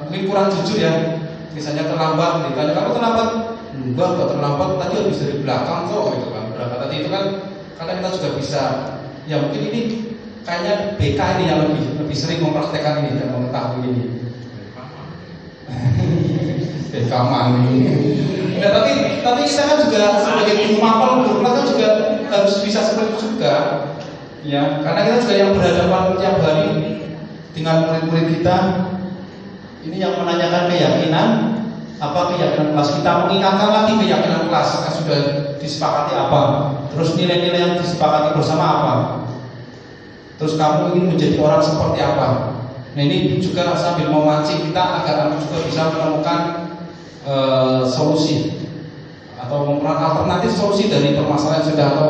mungkin kurang jujur ya. Misalnya terlambat, ditanya kamu terlambat? Enggak terlambat. Tadi habis dari belakang kok, gitu kan. Berangkat tadi itu kan, karena kita juga bisa. Ya mungkin ini kayaknya BK ini yang lebih sering mempraktekkan ini dan mengetahui ini. Rekaman ini. Nah, tapi kita kan juga sebagai guru mapel, guru kelas kan juga harus bisa seperti itu juga, ya. Karena kita juga yang berhadapan tiap hari dengan murid-murid kita. Ini yang menanyakan keyakinan, keyakinan kelas kita, mengingatkan lagi keyakinan kelas yang sudah disepakati apa, terus nilai-nilai yang disepakati bersama apa, terus kamu ingin menjadi orang seperti apa. Nah ini juga sambil memancing kita agar kamu juga bisa menemukan solusi atau alternatif solusi dari permasalahan yang sudah atau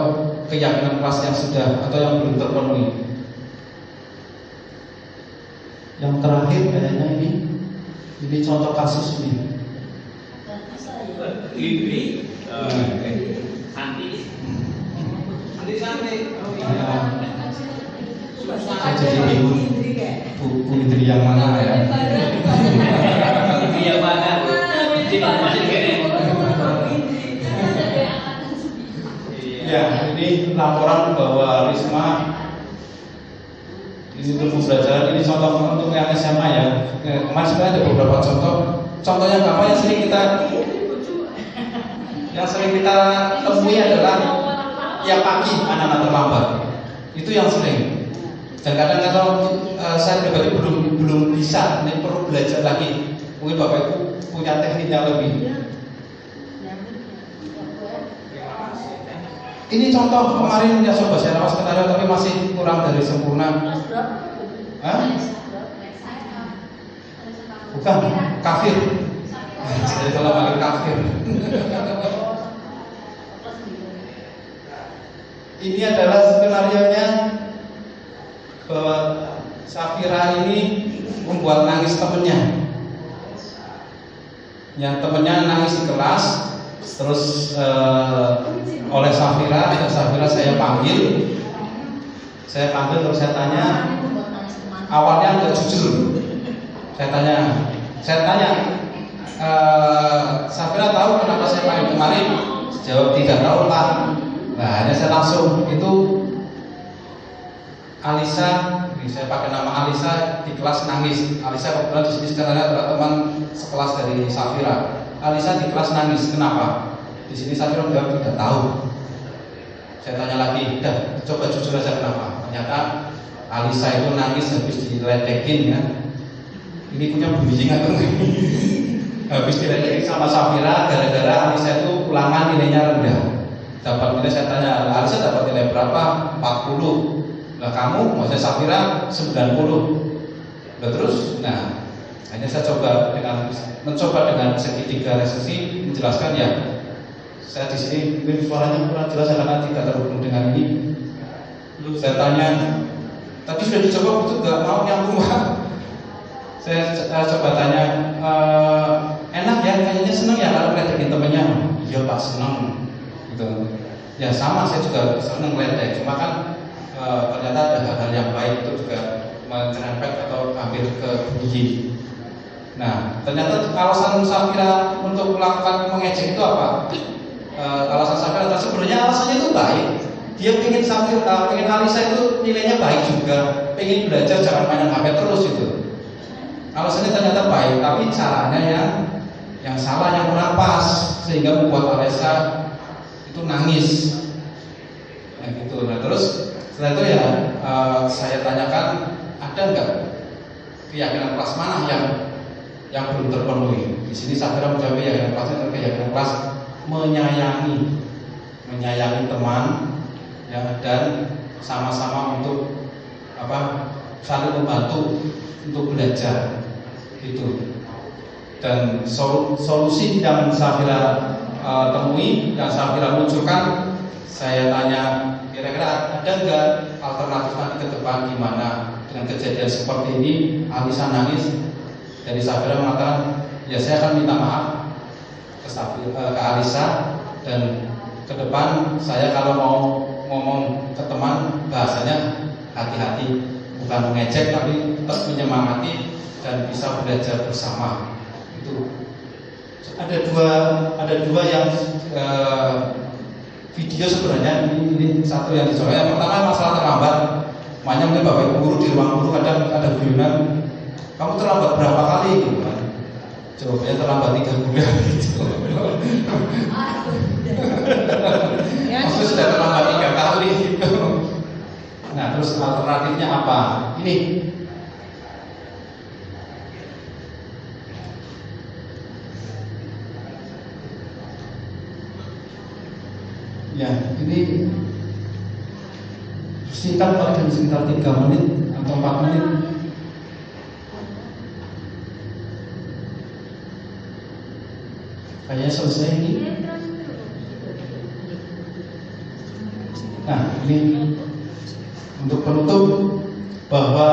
keyakinan kelas yang sudah atau yang belum terpenuhi. Yang terakhir kayaknya ini contoh kasus ini. Saya jadi bingung Bu Indri yang mana ya? Ya, ini laporan bahwa Risma ini untuk pembelajaran, ini contoh untuk yang SMA ya. Kemarin sebenarnya ada beberapa contoh. Contohnya apa yang sering kita temui adalah ya pagi anak-anak terlambat. Itu yang sering. Dan kadang-kadang saya pribadi belum bisa, ini perlu belajar lagi. Mungkin Bapak Ibu punya tekniknya lebih. Ini contoh kemarin ya coba saya rawas skenario tapi masih kurang dari sempurna. Hah? Bukan, kafir. Saya kalau panggil kafir. Ini adalah skenario-nya bahwa Safira ini membuat nangis temennya. Yang temennya nangis di kelas, terus oleh Safira saya panggil terus saya tanya, awalnya nggak jujur. Saya tanya, Safira tahu kenapa saya panggil kemarin? Jawab tidak tahu Pak. Nah, hanya saya langsung itu Alisa, saya pakai nama Alisa di kelas nangis. Alisa kebetulan di sini sekarang adalah teman sekelas dari Safira. Alisa di kelas nangis, kenapa? Di sini Safira jawab tidak tahu. Saya tanya lagi, coba jujur aja kenapa? Ternyata Alisa itu nangis habis diledekin ya. Ini punya bullying atau enggak? Habis diledekin sama Safira gara-gara Alisa itu ulangan nilainya rendah. Dapat nilai, saya tanya, Alisa dapat nilai berapa? 40. Lah kamu, maksudnya Safira 90. Lah terus, hanya saya mencoba dengan segitiga resesi menjelaskan ya. Saya di sini mungkin suaranya kurang jelas karena tidak terhubung dengan ini. Saya tanya, tadi sudah dicoba betul nggak mau nyambung Pak? Saya coba tanya, enak ya, kayaknya seneng ya kalau ngeledekin temennya. Iya Pak, seneng. Gitu. Ya sama, saya juga seneng ngeledek. Cuma kan ternyata ada hal-hal yang baik itu juga menyerempet atau hampir ke bullying. Nah, ternyata alasan Safira untuk melakukan mengejek itu apa? Alasan Safira sebenarnya alasannya itu baik. Dia ingin Alisa itu nilainya baik juga, ingin belajar jangan main HP terus itu. Alasannya ternyata baik, tapi caranya yang salah, yang kurang pas, sehingga membuat Alisa itu nangis. Nah gitu. Nah terus setelah itu ya saya tanyakan, ada nggak keyakinan kelas mana yang belum terpenuhi? Di sini Safira menjawab keyakinan kelasnya, keyakinan kelas menyayangi teman ya, dan sama-sama untuk saling membantu untuk belajar gitu. Dan solusi yang Safira temui, yang Safira munculkan, saya tanya kira-kira ada nggak alternatif nanti ke depan gimana dengan kejadian seperti ini? Alisa nangis, dari Safira mengatakan ya saya akan minta maaf ke Alisa, dan ke depan saya kalau mau ngomong ke teman bahasanya hati-hati, bukan mengejek tapi tetap menyemangati dan bisa belajar bersama. Itu ada dua yang video sebenarnya, ini satu yang dicoba. Yang pertama masalah terlambat. Makanya mungkin Bapak Ibu guru di ruang guru kadang ada guyonan, kamu terlambat berapa kali gitu kan? Jawabannya terlambat 3 bulan gitu. Maksudnya sudah terlambat 3 kali gitu. Nah terus alternatifnya apa? Ini ya, ini singkat paling sekitar 3 menit atau 4 menit. Kayaknya selesai ini. Nah, ini untuk penutup bahwa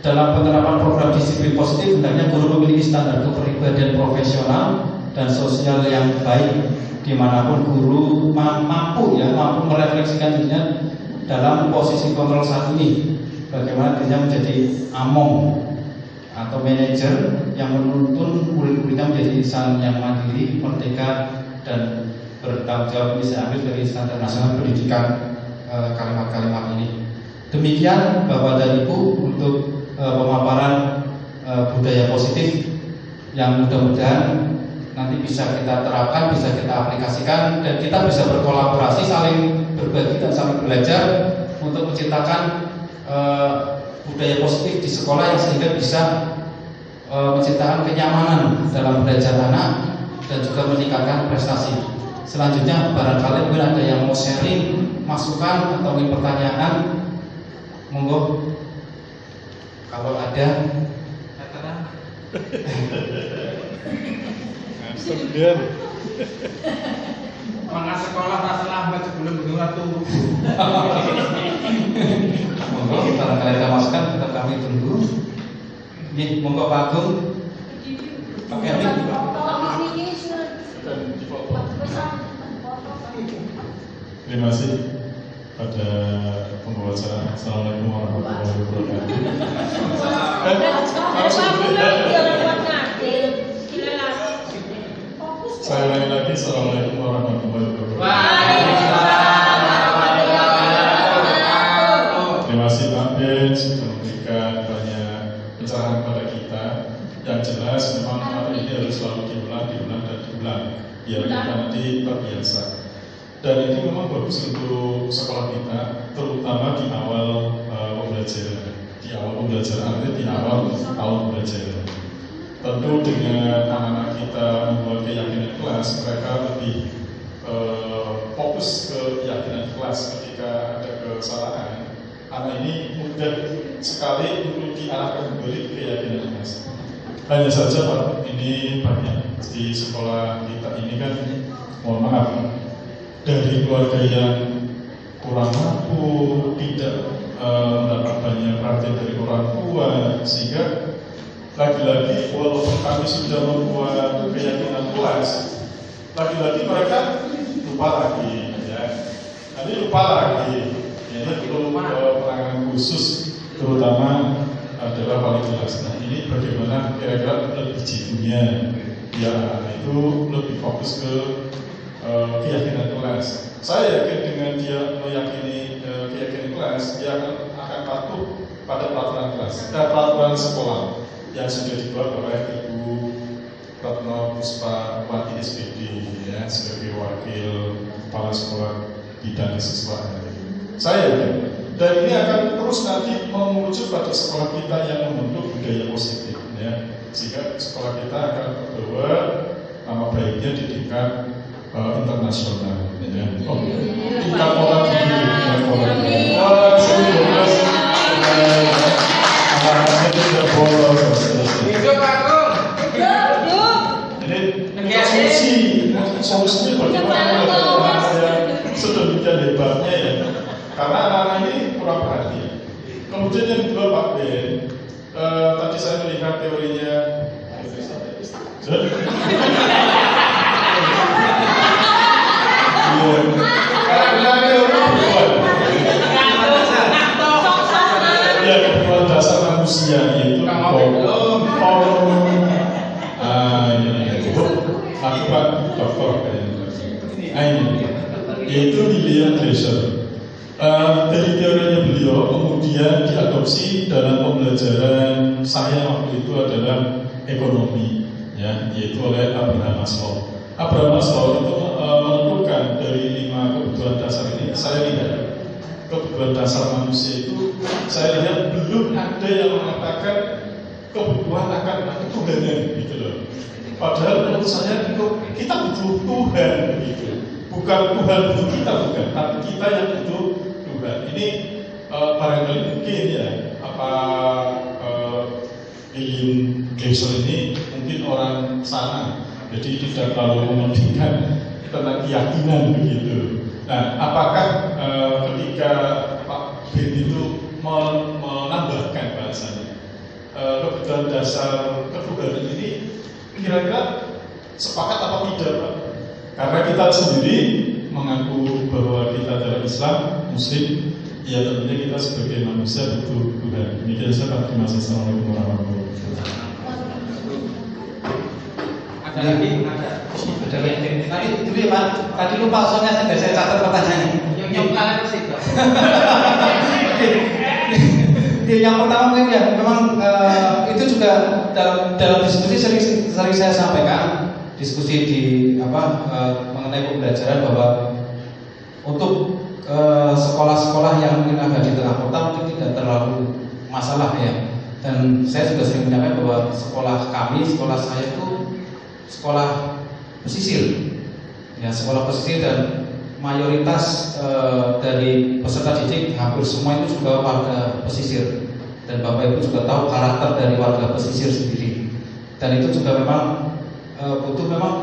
dalam penerapan program disiplin positif hendaknya guru memiliki standar kepribadian profesional dan sosial yang baik, dimanapun guru mampu merefleksikan dirinya dalam posisi kontrol saat ini, bagaimana dirinya menjadi among atau manajer yang menuntun murid-muridnya menjadi insan yang mandiri, merdeka, dan bertanggung jawab bisa ambil dari standar nasional pendidikan kalimat-kalimat ini. Demikian Bapak dan Ibu untuk pemaparan budaya positif yang mudah-mudahan nanti bisa kita terapkan, bisa kita aplikasikan, dan kita bisa berkolaborasi, saling berbagi dan saling belajar untuk menciptakan budaya positif di sekolah yang sehingga bisa menciptakan kenyamanan dalam belajar anak dan juga meningkatkan prestasi. Selanjutnya barangkali mungkin ada yang mau sharing, masukan atau ingin pertanyaan, monggo. Kalau ada, Mangga sekolah rasa lambat sebelum bergerak tunggu. monggo barangkali ada masukan, tetap kami tunggu. Nih, monggo Pak Agung. Pak Kevin. Terima kasih pada pembawa acara. Assalamualaikum warahmatullahi wabarakatuh. Saya ulangi lagi. Assalamualaikum warahmatullahi wabarakatuh. Terima kasih Pak Ben sudah memberikan banyak pencerahan kepada kita. Yang jelas memang materi ini harus selalu diulang dan diulang biar kita nanti terbiasa. Dan ini memang bagus untuk sekolah kita, terutama di awal pembelajaran. Di awal pembelajaran, artinya di awal tahun pembelajaran. Tentu dengan anak-anak kita membuat keyakinan kelas, mereka lebih fokus ke keyakinan kelas. Ketika ada kesalahan, anak ini mudah sekali untuk diarahkan kembali ke keyakinan kelas. Hanya saja Pak, ini banyak di sekolah kita ini kan, mohon maaf, dari keluarga yang kurang mampu, tidak mendapat banyak perhatian dari orang tua, sehingga lagi-lagi walaupun kami sudah membuat keyakinan kelas, lagi-lagi mereka lupa lagi, ya. Nanti lupa lagi. Ini perlu penanganan khusus, terutama adalah paling jelas. Nah, ini bagaimana kira-kira lebih jitunya, ya itu lebih fokus ke keyakinan kelas. Saya yakin dengan dia meyakini keyakinan kelas, dia akan patuh pada peraturan kelas dan peraturan sekolah yang sudah dibuat oleh Ibu Retno Puspa Wati SPD, ya, sebagai wakil kepala sekolah bidang kesiswaan. Saya yakin, dan ini akan terus nanti mengerucut pada sekolah kita yang membentuk budaya positif, ya, sehingga sekolah kita akan terbawa nama baiknya di tingkat internasional, ya. Oh, tingkat orang tinggi, anak-anaknya tidak bolos. Hidup aku. Jadi solusinya bagaimana yang sedemikian hebatnya, ya, karena anak-anak ini kurang perhatian. Kemudian yang kedua Pak Ben, tadi saya melihat teorinya. Ya, kebutuhan dasar manusia itu aku Pak Dokter ini yaitu William Glasser. Dari teorinya beliau kemudian diadopsi dalam pembelajaran saya waktu itu adalah ekonomi, ya, yaitu oleh Abraham Maslow. Abraham Maslow itu menentukan dari 5 kebutuhan dasar ini. Saya lihat kebutuhan dasar manusia itu, saya lihat belum ada yang mengatakan kebutuhan akan ketuhanan, gitu loh. Padahal menurut saya kita butuh Tuhan, gitu. Bukan Tuhan butuh kita, bukan, tapi kita yang butuh Tuhan. Ini barangkali mungkin, ya, William Glasser ini mungkin orang sana, jadi tidak terlalu mementingkan tentang keyakinan begitu. Nah, apakah ketika Pak Ben itu menambahkan bahasanya kebutuhan dasar ketuhanan ini kira-kira sepakat apa tidak, Pak? Karena kita sendiri mengaku bahwa kita adalah Islam, Muslim, Ya tentunya kita sebagai manusia butuh Tuhan. Demikian saya Pak. Terima kasih. Assalamualaikum warahmatullahi wabarakatuh. Ada lagi? Ada. Ada lagi. Tadi dulu ya Pak. Tadi lupa soalnya saya catat pertanyaannya. Yang kalian sih. Yang pertama mungkin ya, memang itu juga dalam diskusi sering saya sampaikan, diskusi di mengenai pembelajaran bahwa untuk sekolah-sekolah yang mungkin ada di tengah kota mungkin tidak terlalu masalah ya. Dan saya juga sering menyampaikan bahwa sekolah saya itu sekolah pesisir, ya sekolah pesisir, dan mayoritas dari peserta didik hampir semua itu juga warga pesisir, dan Bapak Ibu juga tahu karakter dari warga pesisir sendiri, dan itu juga memang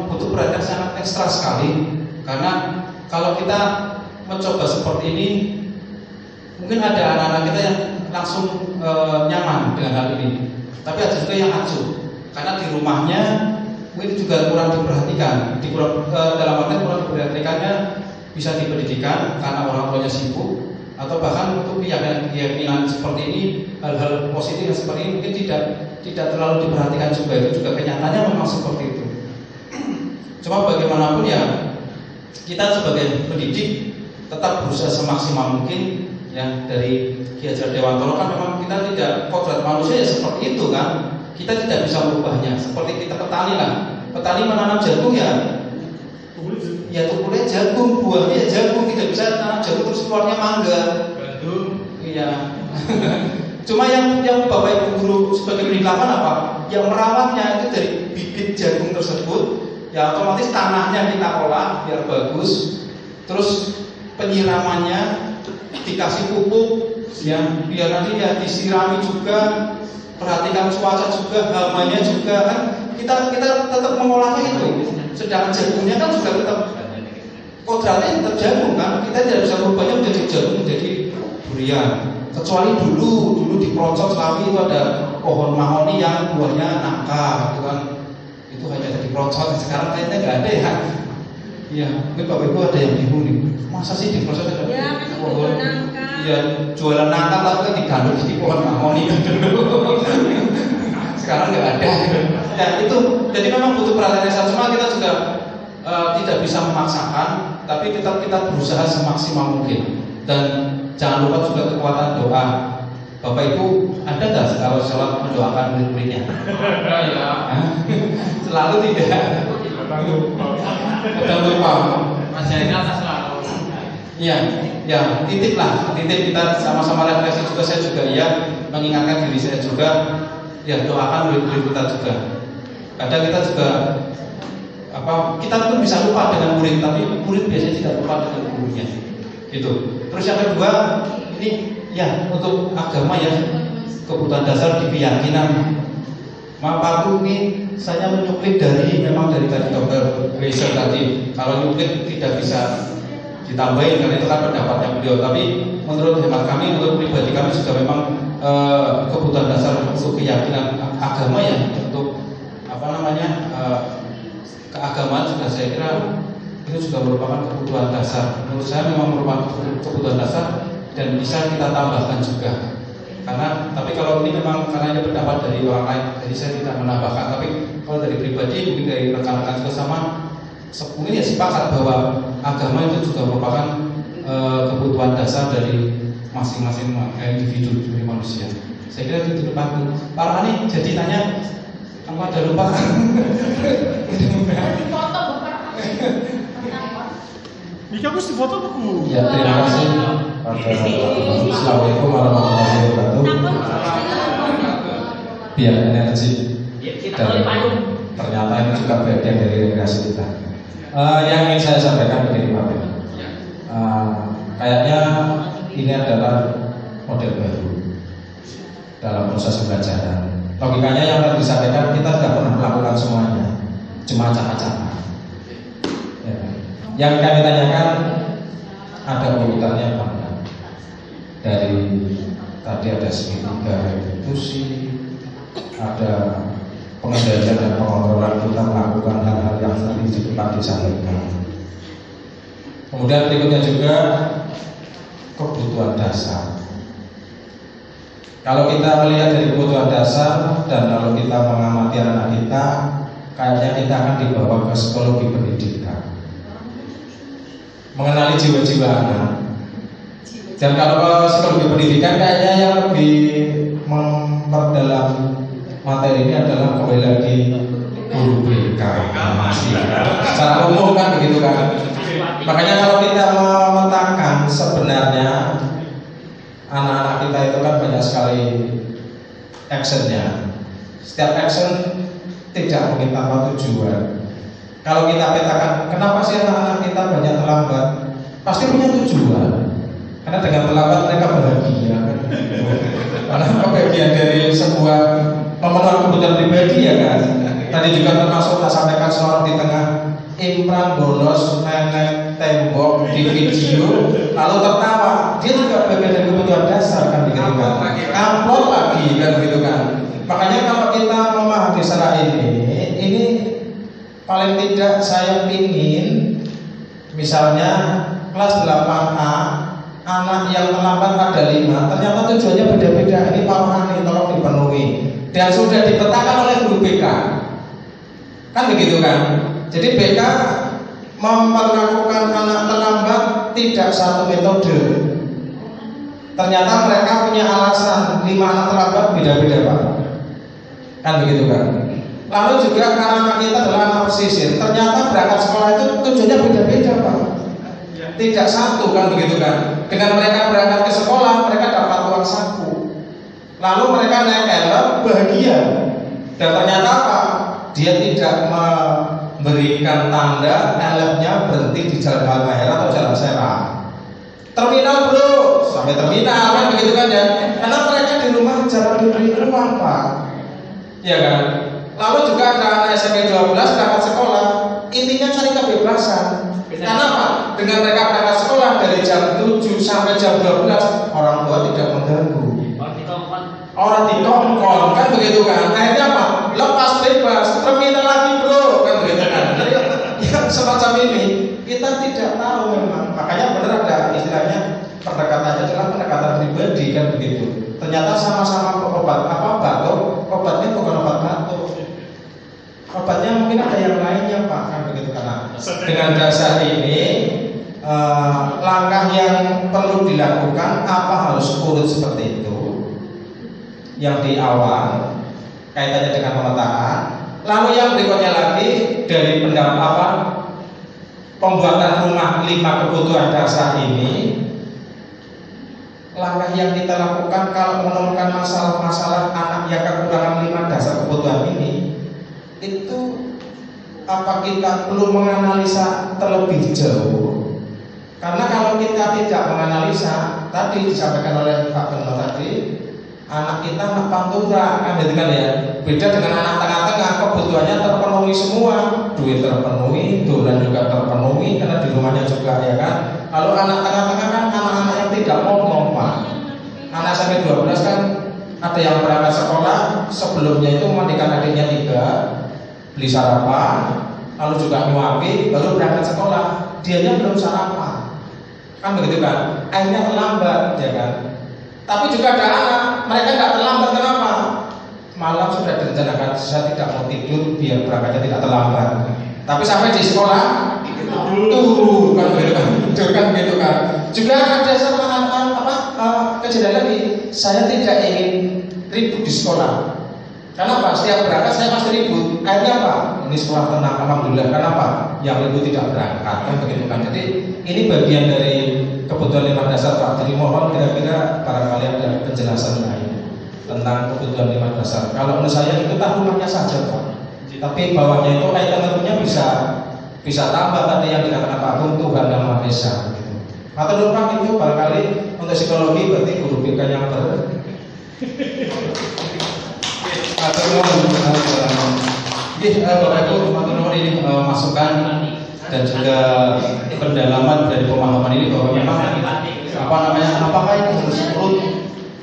butuh perhatian sangat ekstra sekali, karena kalau kita mencoba seperti ini mungkin ada anak-anak kita yang langsung nyaman dengan hal ini, tapi ada juga yang acuh karena di rumahnya mungkin juga kurang diperhatikan, dalam arti kurang diperhatikannya bisa di pendidikan karena orang tuanya sibuk, atau bahkan untuk keyakinan seperti ini, hal-hal positif yang seperti ini mungkin tidak terlalu diperhatikan juga. Itu juga kenyataannya memang seperti itu. Cuma bagaimanapun ya, kita sebagai pendidik tetap berusaha semaksimal mungkin. Ya, dari Ki Hajar Dewantoro kan memang kita tidak, kodrat manusia ya seperti itu kan. Kita tidak bisa merubahnya. Seperti kita petani lah, petani menanam jagung ya tukulnya jagung, buahnya ya jagung, tidak bisa tanam jagung terus keluarnya mangga. Bandung. Iya. Cuma yang Bapak Ibu guru sebagai pendidik lapangan apa? Yang merawatnya itu dari bibit jagung tersebut, ya otomatis tanahnya kita olah biar bagus. Terus penyiramannya dikasih pupuk, ya biar nanti ya disirami juga, perhatikan cuaca juga, hamanya juga kan. Kita tetap mengolahnya itu. Sedangkan jagungnya kan juga tetap kodratnya tetap jagung kan. Kita tidak bisa merubahnya menjadi jagung, menjadi durian. Kecuali dulu di Procok Slawi itu ada pohon mahoni yang buahnya nangka, gitu kan. Itu hanya ada di Procok. Sekarang kayaknya nggak ada ya. Iya, mungkin Bapak Ibu ada yang bingung nih. Masa sih di Procok ada pohon? Iya, jualan nangka tapi kan digandung di pohon mahoni dulu. Sekarang nggak ada. Ya itu, jadi memang butuh perhatian yang sama. Kita juga tidak bisa memaksakan, tapi kita berusaha semaksimal mungkin. Dan jangan lupa juga kekuatan doa. Bapak Ibu ada nggak kalau sholat mendoakan murid-muridnya? Selalu tidak. Kadang lupa. Masih di atas lah. Iya, titip kita sama-sama refleksi juga. Saya juga mengingatkan diri saya juga. Ya doakan murid-murid kita juga. Kadang kita juga kita pun bisa lupa dengan murid, tapi murid biasanya tidak lupa dengan gurunya. Gitu. Terus yang kedua, ini ya untuk agama ya, kebutuhan dasar di keyakinan. Maaf aku ini saya menyuplik memang dari tadi Dr. Reza tadi. Kalau nyuplik tidak bisa ditambahin karena itu kan pendapatnya beliau. Tapi menurut hemat kami, menurut pribadi kami juga memang kebutuhan dasar untuk keyakinan agama ya, untuk keagamaan juga saya kira itu juga merupakan kebutuhan dasar. Menurut saya memang merupakan kebutuhan dasar dan bisa kita tambahkan juga. Tapi kalau ini memang karena ini pendapat dari orang lain, jadi saya tidak menambahkan. Tapi kalau dari pribadi mungkin dari rekan-rekan juga sama, mungkin ya sepakat bahwa agama itu juga merupakan kebutuhan dasar dari masing-masing individu dari manusia. Saya kira itu Pak Rani jadi tanya apa ada lupa? Foto Bapak. Ini aku di foto aku. Ya, terima kasih. Assalamualaikum warahmatullahi wabarakatuh. Biar energi dan ternyata ini juga bagian dari rekreasi kita. Yang ingin saya sampaikan begini Pak. Kayaknya ini adalah model baru dalam proses pembelajaran. Logikanya yang harus disampaikan, kita tidak pernah melakukan semuanya, cuma acak-acakan. Ya. Yang kami tanyakan ada urutannya apa enggak? Dari tadi ada segitiga restitusi, ada pengendalian dan pengontrolan, kita melakukan hal-hal yang tadi di depan disampaikan. Kemudian berikutnya juga kebutuhan dasar. Kalau kita melihat dari kebutuhan dasar dan kalau kita mengamati anak kita, kayaknya kita akan dibawa ke psikologi pendidikan, mengenali jiwa-jiwa anak. Dan kalau ke psikologi pendidikan, kayaknya yang lebih memperdalam materi ini adalah kembali lagi guru BK. Secara umum kan begitu kan. Makanya kalau kita memetakan sebenarnya anak-anak kita itu kan banyak sekali actionnya. Setiap action tidak mungkin tanpa tujuan. Kalau kita petakan, kenapa sih anak-anak kita banyak terlambat? Pasti punya tujuan. Karena dengan terlambat mereka bahagia. Karena kebahagiaan dari sebuah memenuhi kebutuhan pribadi ya kan. Tadi juga termasuk saya sampaikan seorang di tengah impran bolos nenek tembok di video lalu tertawa, dia juga bagian dari kebutuhan dasar kan begitu kan. Amplop lagi kan begitu kan. Makanya kalau kita memahami secara ini paling tidak saya pingin misalnya kelas 8A anak yang terlambat ada 5, ternyata tujuannya beda-beda. Ini Pak Hani tolong dipenuhi dan sudah dipetakan oleh guru BK kan begitu kan. Jadi BK memperlakukan anak terlambat tidak satu metode. Ternyata mereka punya alasan 5 anak terlambat beda-beda Pak. Kan begitu kan. Lalu juga karena anak kita adalah anak pesisir, ternyata berangkat sekolah itu tujuannya beda-beda Pak. Tidak satu kan begitu kan. Dengan mereka berangkat ke sekolah, mereka dapat uang saku. Lalu mereka naik helm bahagia. Dan ternyata apa? Dia tidak memberikan tanda helmnya berhenti di jalan Halmahera atau jalan Serang. Terminal bro, sampai terminal kan begitu kan ya. Karena mereka di rumah jarang diberi uang Pak. Ya kan. Lalu juga ada anak SMP 12 berangkat sekolah, intinya cari kebebasan. Karena apa? Dengan mereka berangkat sekolah dari jam 7 sampai jam 12, orang tua tidak mengganggu. Orang ditongkol kan begitu kan. Akhirnya apa? Lepas bebas, terminal lagi bro kan begitu kan. Jadi yang semacam ini kita tidak tahu memang. Makanya benar ada istilahnya pendekatannya adalah pendekatan pribadi kan begitu. Ternyata sama-sama obat apa batuk, obatnya bukan obat batuk. Obatnya mungkin ada yang lainnya Pak kan begitu karena dengan dasar ini langkah yang perlu dilakukan apa harus urut seperti itu. Yang di awal kaitannya dengan pemetaan. Lalu yang berikutnya lagi dari pendapat pembuatan rumah 5 kebutuhan dasar ini, langkah yang kita lakukan kalau menemukan masalah-masalah anak yang kekurangan 5 dasar kebutuhan ini, itu apa kita perlu menganalisa terlebih jauh? Karena kalau kita tidak menganalisa, tadi disampaikan oleh Pak Beno tadi, anak kita anak pantura kan gitu kan ya. Beda dengan anak tengah-tengah, kebutuhannya terpenuhi semua, duit terpenuhi, dolan juga terpenuhi karena di rumahnya juga ya kan. Lalu anak tengah-tengah kan anak-anak yang tidak ngomong Pak. Anak sampai 12 kan ada yang berangkat sekolah sebelumnya itu memandikan adiknya 3, beli sarapan, lalu juga nyuapi, baru berangkat sekolah. Dianya belum sarapan, kan begitu kan? Akhirnya terlambat ya kan. Tapi juga ada anak, mereka nggak terlambat kenapa? Malam sudah direncanakan, saya tidak mau tidur biar berangkatnya tidak terlambat. Tapi sampai di sekolah turu kan begitu kan. Juga ada sama kejadian lagi, saya tidak ingin ribut di sekolah. Kenapa? Setiap berangkat saya pasti ribut. Akhirnya apa? Ini sekolah tenang, alhamdulillah. Kenapa? Yang ribut tidak berangkat kan begitu kan. Jadi ini bagian dari kebutuhan 5 dasar Pak. Jadi mohon kira-kira barangkali ada penjelasan lain tentang kebutuhan 5 dasar. Kalau menurut saya itu tak rumahnya saja Pak. Tapi bawahnya itu kaitan tentunya bisa tambah tadi yang dikatakan Pak Bung, Tuhan yang Maha Esa. Gitu. Atau lupa itu barangkali untuk psikologi berarti guru BK yang atau Bapak Ibu teman-teman ini masukan dan juga pendalaman dari pemahaman ini bahwa memang apakah itu harus urut?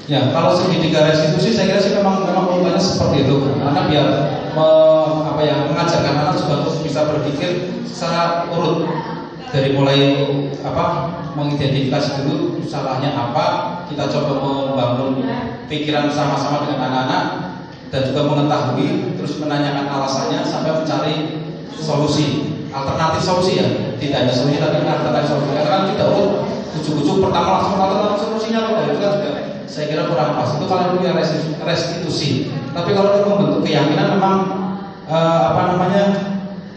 Ya, kalau segitiga restitusi saya kira sih memang urutannya seperti itu karena biar mengajarkan anak juga terus bisa berpikir secara urut. dari mulai mengidentifikasi dulu salahnya apa, kita coba membangun pikiran sama-sama dengan anak-anak dan juga mengetahui, terus menanyakan alasannya sampai mencari solusi, alternatif solusi ya, tidak hanya solusi tapi alternatif solusi. Karena kan tidak ujuk-ujuk pertama langsung alternatif solusinya loh, itu kan juga saya kira kurang pas. Itu kalau itu restitusi. Tapi kalau itu membentuk keyakinan memang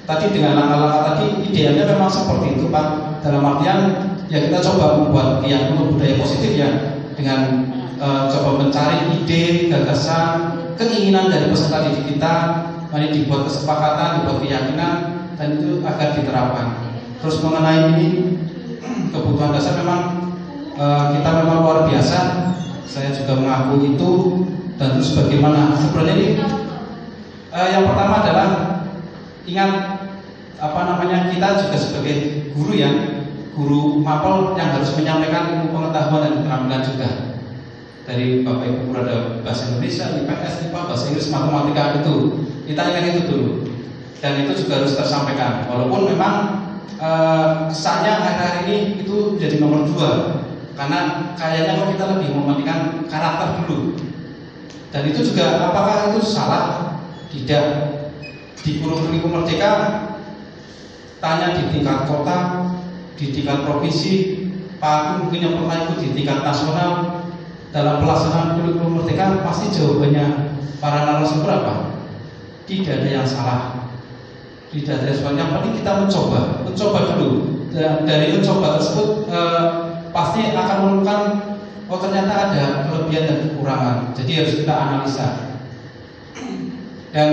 tadi dengan langkah-langkah tadi idealnya memang seperti itu Pak. Dalam artian ya kita coba membuat keyakinan budaya positif ya dengan coba mencari ide, gagasan, keinginan dari peserta didik kita, mari dibuat kesepakatan, dibuat keyakinan dan itu akan diterapkan. Terus mengenai ini kebutuhan dasar memang kita memang luar biasa. Saya juga mengaku itu dan terus bagaimana sebenarnya ini yang pertama adalah ingat kita juga sebagai guru ya, guru mapel yang harus menyampaikan ilmu pengetahuan dan keterampilan juga. Dari Bapak Ibu guru ada bahasa Indonesia, IPS, IPA, bahasa Inggris, matematika itu kita ingat itu dulu dan itu juga harus tersampaikan. Walaupun memang kesannya akhir-akhir ini itu jadi nomor 2 karena kayaknya kok kita lebih mementingkan karakter dulu. Dan itu juga apakah itu salah? Tidak. Di kurikulum Merdeka tanya di tingkat kota, di tingkat provinsi, Pak Agung mungkin yang pernah ikut di tingkat nasional dalam pelaksanaan kurikulum Merdeka pasti jawabannya para narasumber apa? Tidak ada yang salah. Tidak ada yang salah. Yang penting kita mencoba dulu. Dan dari mencoba tersebut pasti akan menemukan ternyata ada kelebihan dan kekurangan. Jadi harus kita analisa. Dan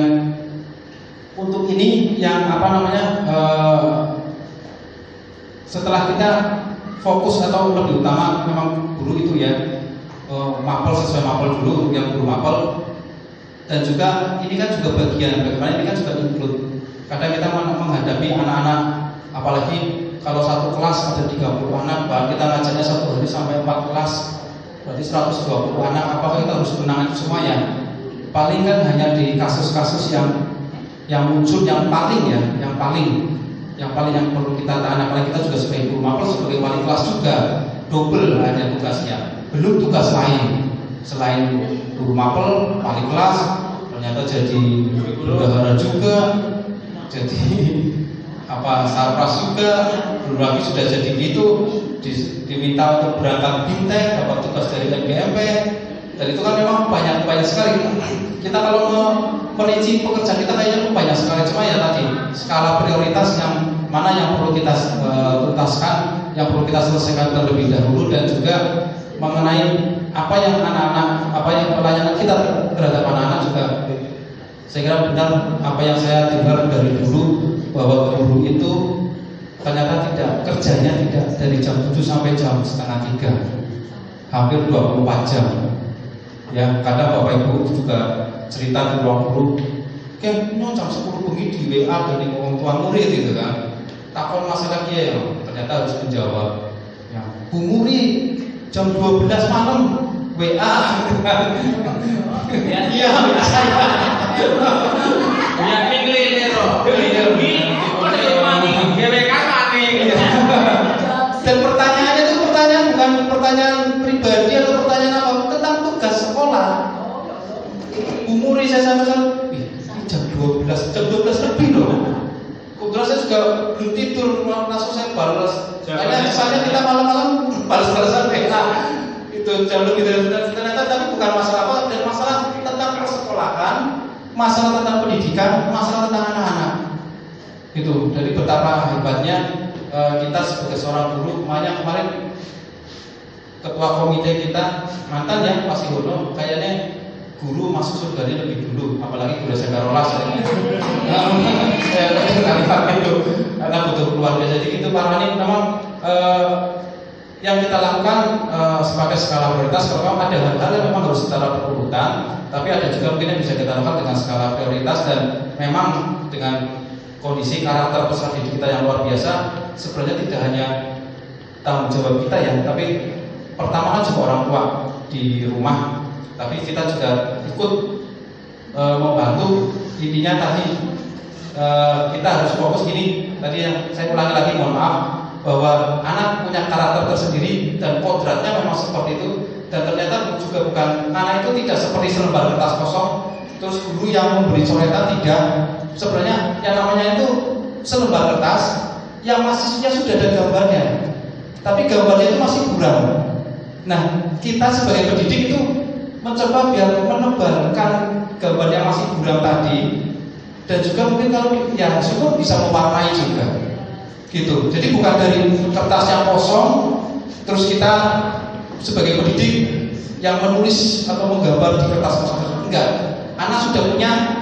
untuk ini yang setelah kita fokus atau lebih utama memang guru itu ya mapel sesuai mapel dulu yang guru mapel dan juga ini kan juga bagian bagaimana ini kan juga include. Kadang kita menghadapi anak-anak apalagi kalau satu kelas ada 30 anak, bahkan kita ngajarnya satu hari sampai 4 kelas, berarti 120 anak. Apakah kita harus menangani semuanya? Paling kan hanya di kasus-kasus yang muncul yang paling yang perlu kita tahan. Apalagi kita juga sebagai guru mapel, sebagai wali kelas juga double hanya tugasnya, belum tugas lain selain guru mapel, wali kelas, ternyata jadi bendahara juga, jadi sarpras juga, belum lagi sudah jadi gitu diminta untuk berangkat bintang, dapat tugas dari MGMP, dan itu kan memang banyak sekali. Kita kalau mau merinci pekerjaan kita kayaknya banyak sekali, cuma ya tadi skala prioritas yang mana yang perlu kita tuntaskan, yang perlu kita selesaikan terlebih dahulu, dan juga mengenai apa yang pelayanan kita terhadap anak-anak juga. Saya kira benar apa yang saya dengar dari dulu bahwa guru itu ternyata kerjanya tidak dari jam 7 sampai jam setengah 3, hampir 24 jam. Ya, kadang Bapak Ibu juga cerita di ruang guru, jam 10 bengi di WA dari orang tua murid itu kan. Takon masalah dia ternyata harus menjawab. Ya, Bu Muri jam 12 malam WA gitu kan. Iya, saya. Ya ini loh. Dan pertanyaannya itu bukan pertanyaan pribadi atau pertanyaan apa, tentang tugas sekolah. Umur saya sampaikan, jam 12 lebih loh. Kebetulan saya juga belum tidur, langsung saya balas. Misalnya kita malam-malam balas-balasan WA. Itu jam lebih dari ternyata, tapi bukan masalah apa, dan masalah tentang persekolahan, masalah tentang pendidikan, masalah tentang anak-anak. Itu dari betapa hebatnya kita sebagai seorang guru. Makanya kemarin ketua komite kita mantan ya Pak Sihono, kayaknya guru masuk surganya lebih dulu, apalagi guru Sekarolas saya kalimat itu karena butuh keluarga. Jadi itu Pak Rani memang yang kita lakukan sebagai skala prioritas. Kalau ada hal-hal yang memang harus secara berurutan, tapi ada juga mungkin yang bisa kita lakukan dengan skala prioritas, dan memang dengan kondisi karakter peserta didik kita yang luar biasa, sebenarnya tidak hanya tanggung jawab kita ya, tapi pertama kan juga orang tua di rumah, tapi kita juga ikut membantu. Intinya tadi kita harus fokus gini, tadi yang saya ulangi lagi, mohon maaf, bahwa anak punya karakter tersendiri dan kodratnya memang seperti itu, dan ternyata juga bukan, anak itu tidak seperti selembar kertas kosong terus guru yang memberi coretan, tidak. Sebenarnya yang namanya itu selembar kertas yang masihnya sudah ada gambarnya, tapi gambarnya itu masih buram. Nah, kita sebagai pendidik itu mencoba biar menebalkan gambar yang masih buram tadi, dan juga mungkin kalau ya syukur bisa mewarnai juga gitu. Jadi bukan dari kertas yang kosong terus kita sebagai pendidik yang menulis atau menggambar di kertas kosong, enggak. Anak sudah punya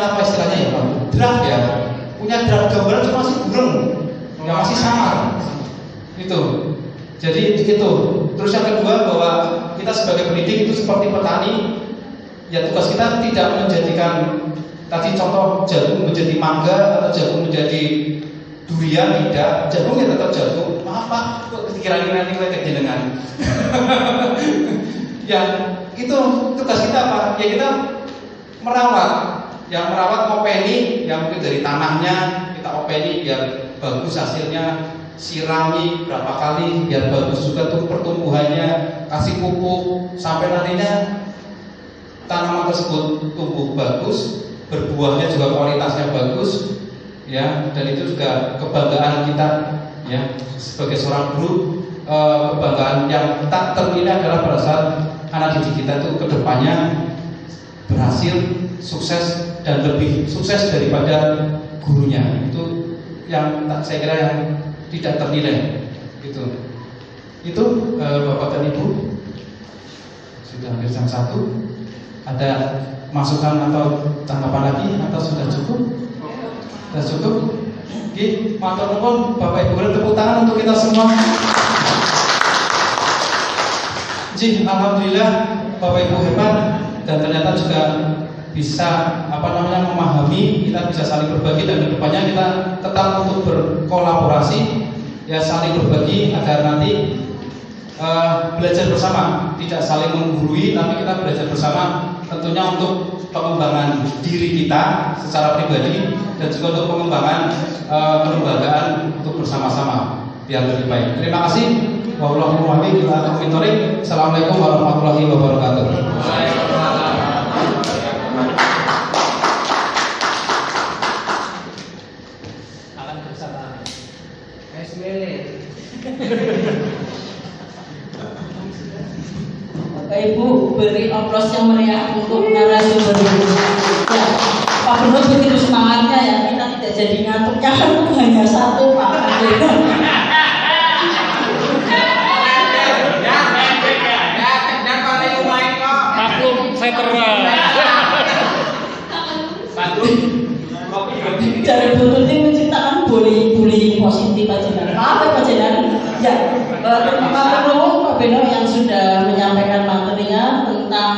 apa istilahnya ya Pak? Draft ya, punya draft gambar cuma masih buram, yang masih samar itu. Jadi itu. Terus yang kedua, bahwa kita sebagai pendidik itu seperti petani, ya tugas kita tidak menjadikan tadi contoh jagung menjadi mangga atau jagung menjadi durian, tidak. Jagung ya tetap jagung. Maaf Pak, kok kira-kira ini kayak jenengan. Ya itu tugas kita Pak. Ya kita merawat, yang merawat openi, yang mungkin dari tanahnya kita openi biar bagus hasilnya, sirami berapa kali biar bagus juga tuh pertumbuhannya, kasih pupuk sampai nantinya tanaman tersebut tumbuh bagus, berbuahnya juga kualitasnya bagus, ya. Dan itu juga kebanggaan kita, ya, sebagai seorang guru. Kebanggaan yang tak ternilai adalah pada saat anak didik kita itu kedepannya berhasil, sukses, dan lebih sukses daripada gurunya. Itu yang saya kira yang tidak ternilai. Itu Bapak dan Ibu, sudah hampir jam 1. Ada masukan atau tanggapan lagi atau sudah cukup? Sudah cukup? Oke, matur nuwun Bapak Ibu, beri tepuk tangan untuk kita semua. Alhamdulillah Bapak Ibu hebat, dan ternyata juga bisa memahami, kita bisa saling berbagi, dan kedepannya kita tetap untuk berkolaborasi, ya, saling berbagi agar nanti belajar bersama, tidak saling menggurui, tapi kita belajar bersama, tentunya untuk pengembangan diri kita secara pribadi dan juga untuk pengembangan kelembagaan untuk bersama-sama biar lebih baik. Terima kasih. Assalamualaikum warahmatullahi wabarakatuh. Alam bersama. Bapak Ibu, beri aplaus yang meriah untuk narasumber. Ya, Pak Bruno begitu semangatnya ya, kita tidak jadi ngantuk. Kan hanya satu Pak. Dari Butut ini menciptakan bullying positif aja. Apa Jenderal? Ya, Pak Beno yang sudah menyampaikan materinya tentang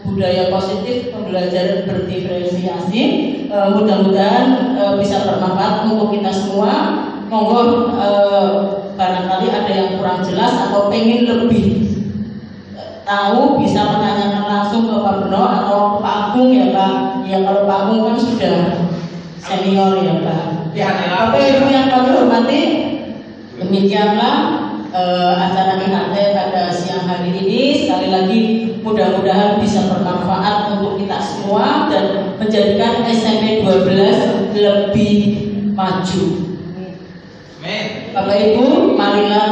budaya positif pembelajaran berdiferensiasi. Mudah-mudahan bisa bermanfaat untuk kita semua. Monggo barangkali ada yang kurang jelas atau pengen lebih tahu, bisa menanyakan langsung ke Pak Beno atau Pak Agung ya Pak. Ya kalau Pak Agung kan sudah senior ya Pak. Bapak Ibu yang kami hormati, demikianlah acara IHT pada siang hari ini. Sekali lagi mudah-mudahan bisa bermanfaat untuk kita semua dan menjadikan SMP 12 lebih maju. Bapak Ibu, marilah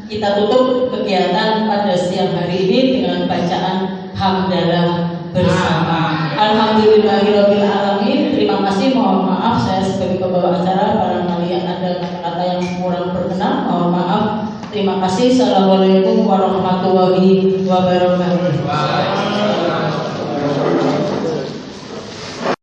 kita tutup kegiatan pada siang hari ini dengan bacaan hamdalah bersama. Alhamdulillahirabbil alamin. Terima kasih, mohon maaf saya sebagai pembawa acara barangkali ada kata-kata yang kurang berkenan, mohon maaf. Terima kasih. Assalamualaikum warahmatullahi wabarakatuh.